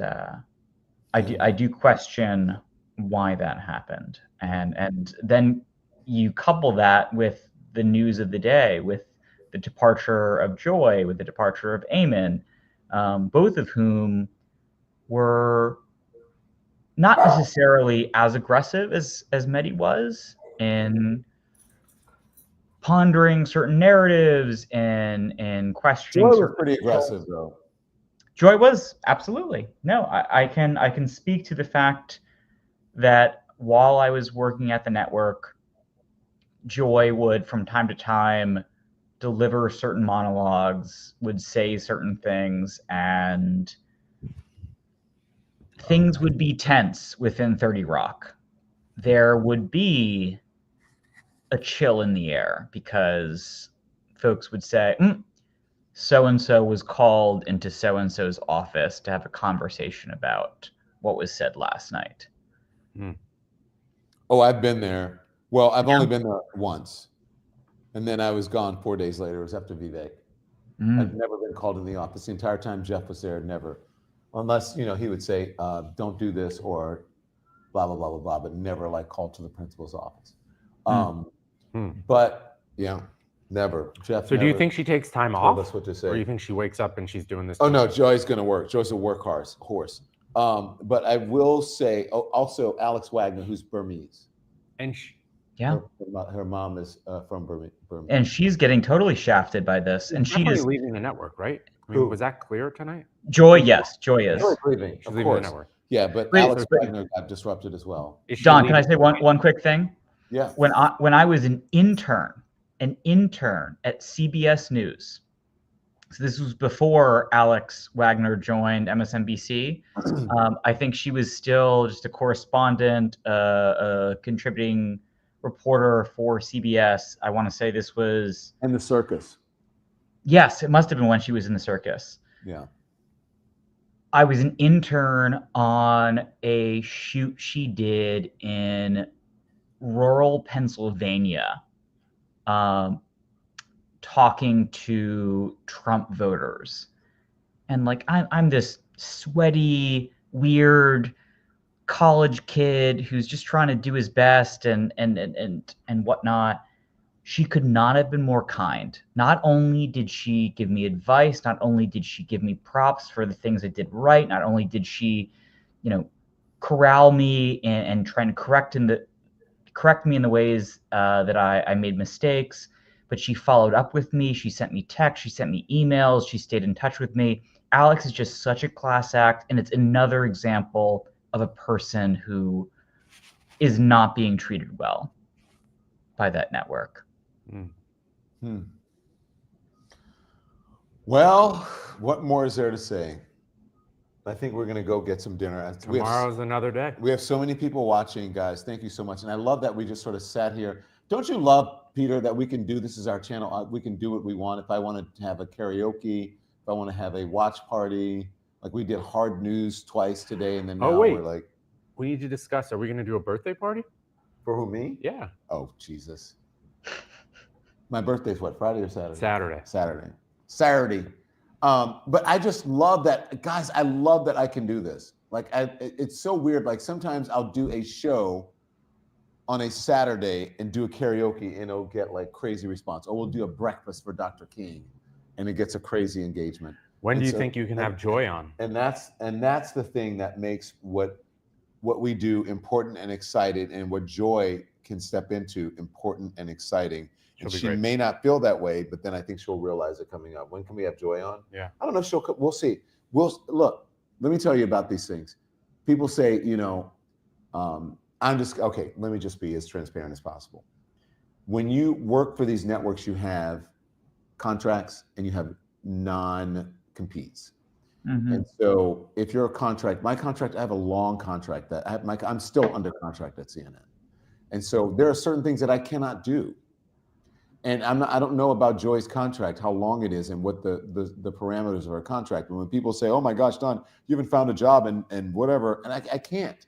I do question why that happened. And then you couple that with the news of the day, with the departure of Joy, with the departure of Eamon, both of whom were not necessarily as aggressive as Mehdi was in pondering certain narratives and questioning. Joy was pretty aggressive, though. Joy was absolutely. No, I can speak to the fact that while I was working at the network, Joy would from time to time deliver certain monologues, would say certain things, and things would be tense within 30 Rock. There would be a chill in the air because folks would say, so-and-so was called into so-and-so's office to have a conversation about what was said last night. Oh, I've been there. Well, I've only been there once. And then I was gone 4 days later. It was after Vivek. I've never been called in the office. The entire time Jeff was there, never. Unless, he would say, don't do this or blah, blah, blah, blah, blah, but never like called to the principal's office. But yeah, never. Jeff. So do you think she takes time off? Us what to say. Or you think she wakes up and she's doing this? Oh no, Joy's going to work. Joy's a workhorse. But I will say, also Alex Wagner, who's Burmese. And her mom is from Burmese. And she's getting totally shafted by this. And she's she's leaving the network, right? I mean, was that clear tonight? Joy, yes, Joy is. Joy's leaving, she's leaving the network. Yeah, but Alex Wagner got disrupted as well. John, can I say one quick thing? Yeah. When I was an intern at CBS News, so this was before Alex Wagner joined MSNBC. I think she was still just a correspondent, a contributing reporter for CBS. I want to say this was in the circus. Yes, it must have been when she was in the circus. Yeah. I was an intern on a shoot she did in rural Pennsylvania, talking to Trump voters. And like, I'm this sweaty, weird college kid who's just trying to do his best and whatnot. She could not have been more kind. Not only did she give me advice, not only did she give me props for the things I did right, not only did she, corral me and try and correct me in the ways that I made mistakes, but she followed up with me. She sent me texts, she sent me emails, she stayed in touch with me. Alex is just such a class act, and it's another example of a person who is not being treated well by that network. Well, what more is there to say? I think we're going to go get some dinner. Tomorrow's another day. We have so many people watching, guys. Thank you so much. And I love that we just sort of sat here. Don't you love, Peter, that we can do, this is our channel, we can do what we want. If I want to have a karaoke, if I want to have a watch party, like we did hard news twice today, and then now we're like... We need to discuss, are we going to do a birthday party? For who, me? Yeah. Oh, Jesus. My birthday's what, Friday or Saturday? Saturday. Saturday. But I just love that, guys, I love that I can do this. Like, it's so weird. Like sometimes I'll do a show on a Saturday and do a karaoke and it'll get like crazy response. Or we'll do a breakfast for Dr. King and it gets a crazy engagement. When do you think you can have Joy on? And that's the thing that makes what we do important and exciting, and what Joy can step into important and exciting. And she may not feel that way, but then I think she'll realize it coming up. When can we have Joy on? Yeah. I don't know if we'll see. Look, let me tell you about these things. People say, let me just be as transparent as possible. When you work for these networks, you have contracts and you have non-competes. Mm-hmm. And so if you're my contract, I have a long contract I'm still under contract at CNN. And so there are certain things that I cannot do. And I don't know about Joy's contract, how long it is and what the parameters of her contract. And when people say, oh my gosh, Don, you haven't found a job and whatever, and I can't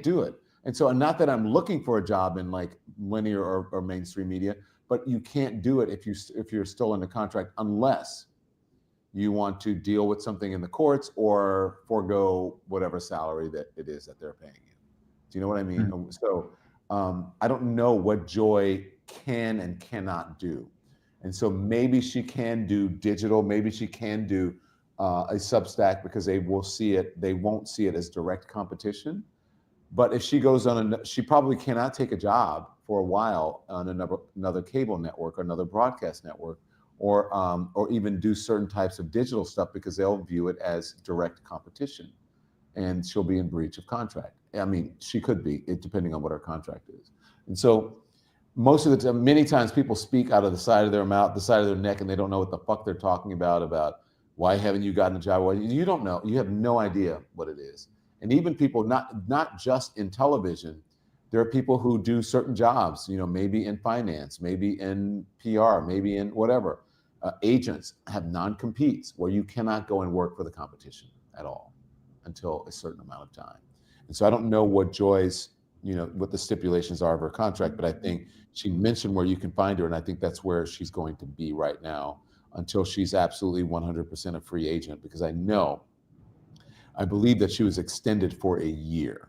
do it. And so not that I'm looking for a job in like linear or mainstream media, but you can't do it if you're still under contract unless you want to deal with something in the courts or forego whatever salary that it is that they're paying you. Do you know what I mean? Mm-hmm. So I don't know what Joy can and cannot do. And so maybe she can do digital, maybe she can do a Substack because they won't see it as direct competition. But if she goes on, she probably cannot take a job for a while on another cable network or another broadcast network or even do certain types of digital stuff because they'll view it as direct competition, and she'll be in breach of contract. I mean, she could be, depending on what her contract is. And so most of the time, many times people speak out of the side of their mouth, the side of their neck, and they don't know what the fuck they're talking about why haven't you gotten a job? Well, you don't know. You have no idea what it is. And even people, not just in television, there are people who do certain jobs, maybe in finance, maybe in PR, maybe in whatever. Agents have non-competes where you cannot go and work for the competition at all until a certain amount of time. And so I don't know what Joy's, what the stipulations are of her contract, but I think she mentioned where you can find her, and I think that's where she's going to be right now until she's absolutely 100% a free agent, because I believe that she was extended for a year,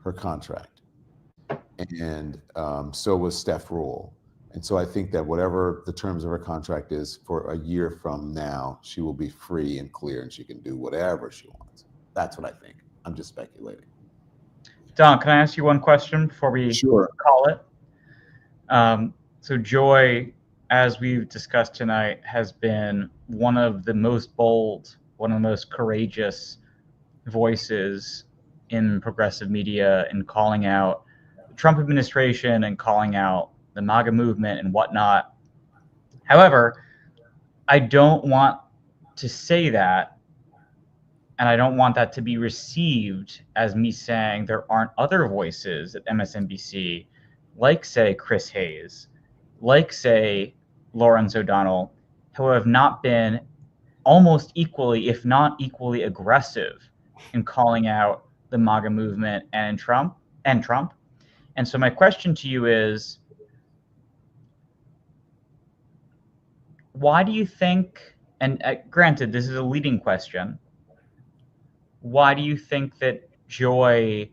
her contract. And so was Steph Rule. And so I think that whatever the terms of her contract is for a year from now, she will be free and clear and she can do whatever she wants. That's what I think. I'm just speculating. Don, can I ask you one question before we call it? So Joy, as we've discussed tonight, has been one of the most bold, one of the most courageous voices in progressive media in calling out the Trump administration and calling out the MAGA movement and whatnot. However, I don't want to say that, and I don't want that to be received as me saying there aren't other voices at MSNBC, like, say, Chris Hayes, like, say, Lawrence O'Donnell, who have not been almost equally, if not equally aggressive in calling out the MAGA movement and Trump. And so my question to you is, why do you think, and granted, this is a leading question, why do you think that Joy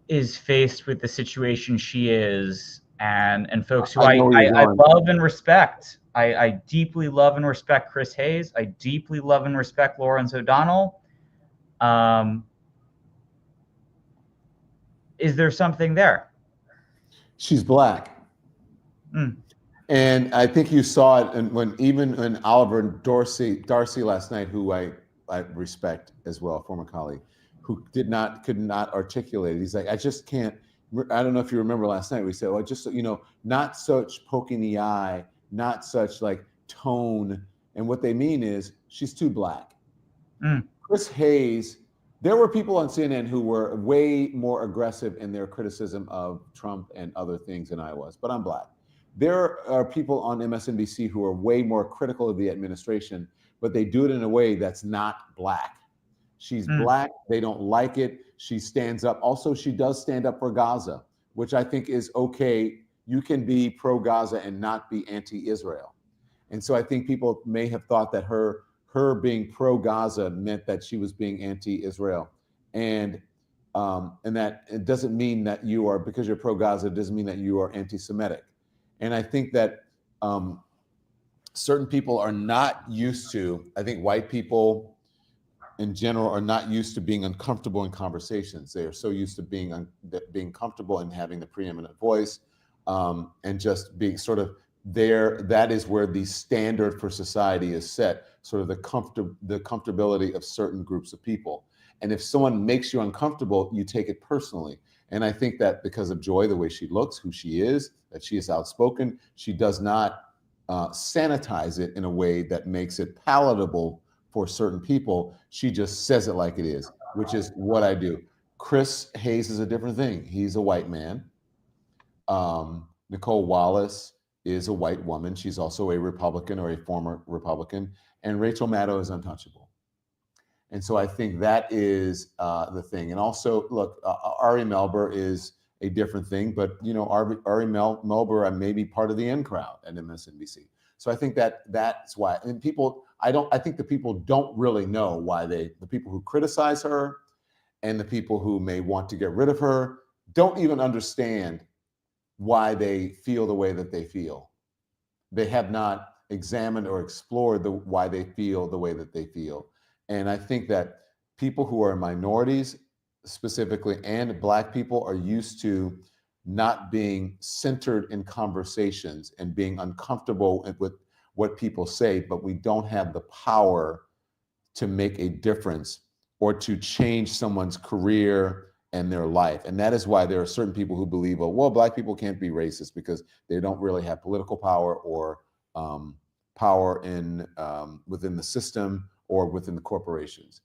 is faced with the situation she is, and folks who I love and respect? I deeply love and respect Chris Hayes. I deeply love and respect Lawrence O'Donnell. Is there something there? She's Black. And I think you saw it when Oliver Darcy last night, who I respect as well, former colleague, who could not articulate it. He's like, I just can't. I don't know if you remember last night. We said, well, just not such poking the eye, not such like tone. And what they mean is she's too Black. Chris Hayes. There were people on CNN who were way more aggressive in their criticism of Trump and other things than I was, but I'm Black. There are people on MSNBC who are way more critical of the administration, but they do it in a way that's not Black. She's Black. They don't like it. She stands up. Also, she does stand up for Gaza, which I think is okay. You can be pro-Gaza and not be anti-Israel. And so I think people may have thought that her being pro-Gaza meant that she was being anti-Israel. And that it doesn't mean that you are, because you're pro-Gaza, it doesn't mean that you are anti-Semitic. And I think that certain people are not used to, I think white people in general are not used to being uncomfortable in conversations. They are so used to being comfortable and having the preeminent voice and just being sort of there. That is where the standard for society is set, sort of the comfortability of certain groups of people. And if someone makes you uncomfortable, you take it personally. And I think that because of Joy, the way she looks, who she is, that she is outspoken, she does not sanitize it in a way that makes it palatable for certain people. She just says it like it is, which is what I do. Chris Hayes is a different thing. He's a white man. Nicole Wallace is a white woman. She's also a Republican or a former Republican. And Rachel Maddow is untouchable. And so I think that is the thing. And also, look, Ari Melber is a different thing, but Ari Melber may be part of the in crowd at MSNBC. So I think that's why. And I think the people don't really know why the people who criticize her and the people who may want to get rid of her don't even understand why they feel the way that they feel. They have not examined or explored why they feel the way that they feel. And I think that people who are minorities specifically and Black people are used to not being centered in conversations and being uncomfortable with what people say, but we don't have the power to make a difference or to change someone's career and their life. And that is why there are certain people who believe, oh, well, Black people can't be racist because they don't really have political power or power in within the system or within the corporations.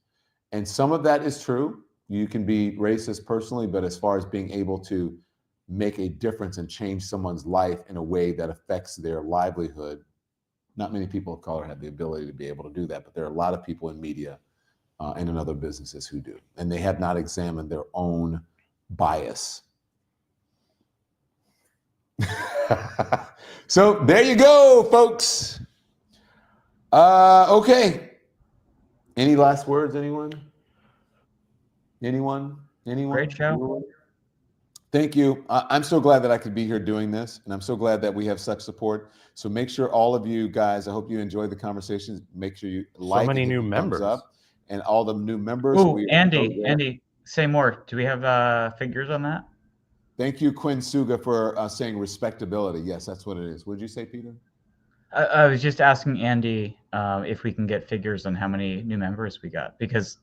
And some of that is true. You can be racist personally, but as far as being able to make a difference and change someone's life in a way that affects their livelihood, not many people of color have the ability to be able to do that, but there are a lot of people in media and in other businesses who do, and they have not examined their own bias. So there you go, folks. Okay. Any last words, anyone? Anyone? Great show. Thank you. I'm so glad that I could be here doing this, and I'm so glad that we have such support. So make sure all of you guys, I hope you enjoyed the conversations. Make sure you like. So many new members. Up, and all the new members. Oh, Andy, say more. Do we have figures on that? Thank you, Quinn Suga, for saying respectability. Yes, that's what it is. What did you say, Peter? I was just asking Andy if we can get figures on how many new members we got. Because,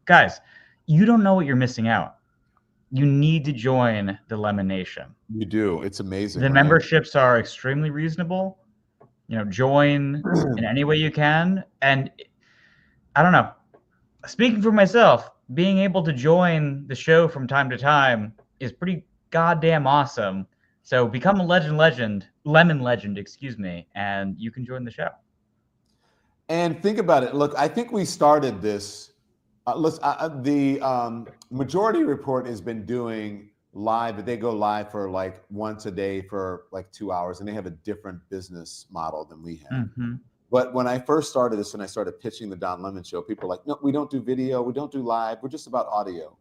guys, you don't know what you're missing out. You need to join the Lemon Nation. You do. It's amazing. The memberships are extremely reasonable. You know, join in any way you can. And I don't know. Speaking for myself, being able to join the show from time to time is pretty goddamn awesome. So become a lemon legend, excuse me, and you can join the show. And think about it. Look, I think we started this. The Majority Report has been doing live. They go live for like once a day for like 2 hours, and they have a different business model than we have. Mm-hmm. But when I first started this and I started pitching the Don Lemon Show, people were like, no, we don't do video. We don't do live. We're just about audio.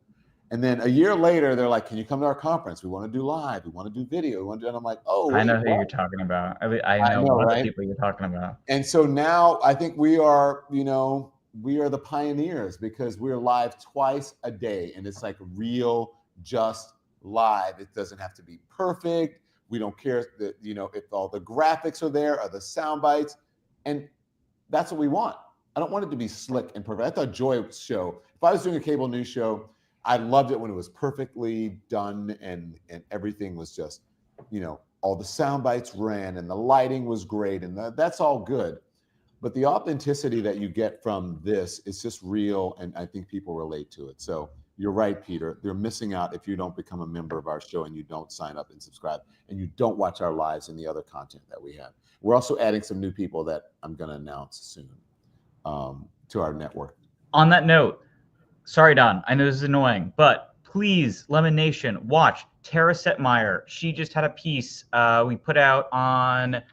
And then a year later, they're like, can you come to our conference? We want to do live. We want to do video. And I'm like, oh, I know who you're talking about. I know lots of people you're talking about. And so now I think we are, we are the pioneers because we're live twice a day. And it's like real, just live. It doesn't have to be perfect. We don't care that, if all the graphics are there or the sound bites. And that's what we want. I don't want it to be slick and perfect. I thought Joy's show, if I was doing a cable news show, I loved it when it was perfectly done and everything was just, all the sound bites ran and the lighting was great and that's all good. But the authenticity that you get from this is just real, and I think people relate to it. So you're right, Peter. They're missing out if you don't become a member of our show and you don't sign up and subscribe and you don't watch our lives and the other content that we have. We're also adding some new people that I'm going to announce soon to our network. On that note, sorry, Don, I know this is annoying, but please, Lemon Nation, watch Tara Setmeyer. She just had a piece we put out on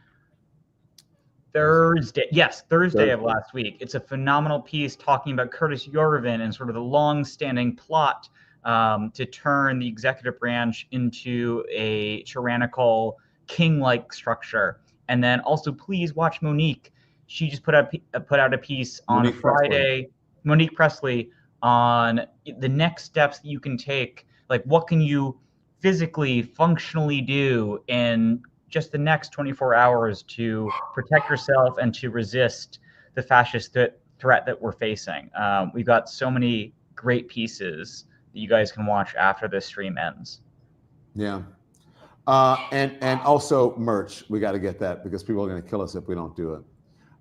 Thursday. Yes, Thursday of last week. It's a phenomenal piece talking about Curtis Yarvin and sort of the long-standing plot to turn the executive branch into a tyrannical, king-like structure. And then also, please watch Monique. She just put out a piece on Friday. Monique Presley, on the next steps that you can take. Like, what can you physically, functionally do in just the next 24 hours to protect yourself and to resist the fascist threat that we're facing. We've got so many great pieces that you guys can watch after this stream ends. Yeah. And also merch. We got to get that because people are going to kill us if we don't do it.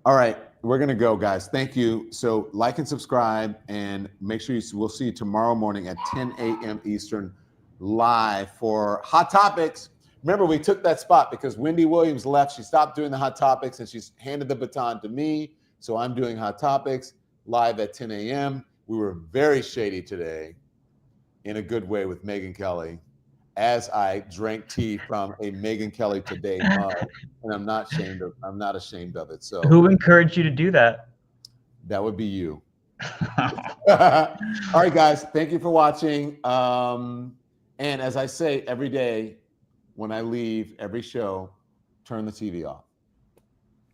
All right. We're going to go, guys. Thank you. So like and subscribe and make sure we'll see you tomorrow morning at 10 a.m. Eastern live for Hot Topics. Remember, we took that spot because Wendy Williams left. She stopped doing the Hot Topics and she's handed the baton to me. So I'm doing Hot Topics live at 10 a.m. We were very shady today in a good way with Megyn Kelly as I drank tea from a Megyn Kelly Today mug. And I'm not ashamed of it. So who encouraged you to do that? That would be you. All right, guys. Thank you for watching. And as I say every day, when I leave every show, turn the TV off.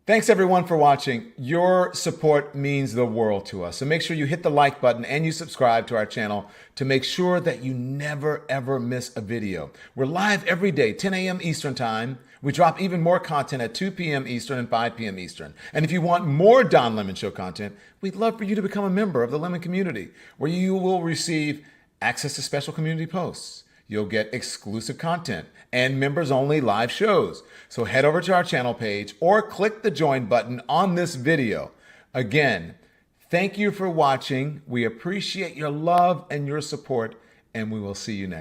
Thanks everyone for watching. Your support means the world to us. So make sure you hit the like button and you subscribe to our channel to make sure that you never ever miss a video. We're live every day, 10 a.m. Eastern time. We drop even more content at 2 p.m. Eastern and 5 p.m. Eastern. And if you want more Don Lemon Show content, we'd love for you to become a member of the Lemon community, where you will receive access to special community posts. You'll get exclusive content and members-only live shows. So head over to our channel page or click the join button on this video. Again, thank you for watching. We appreciate your love and your support, and we will see you next.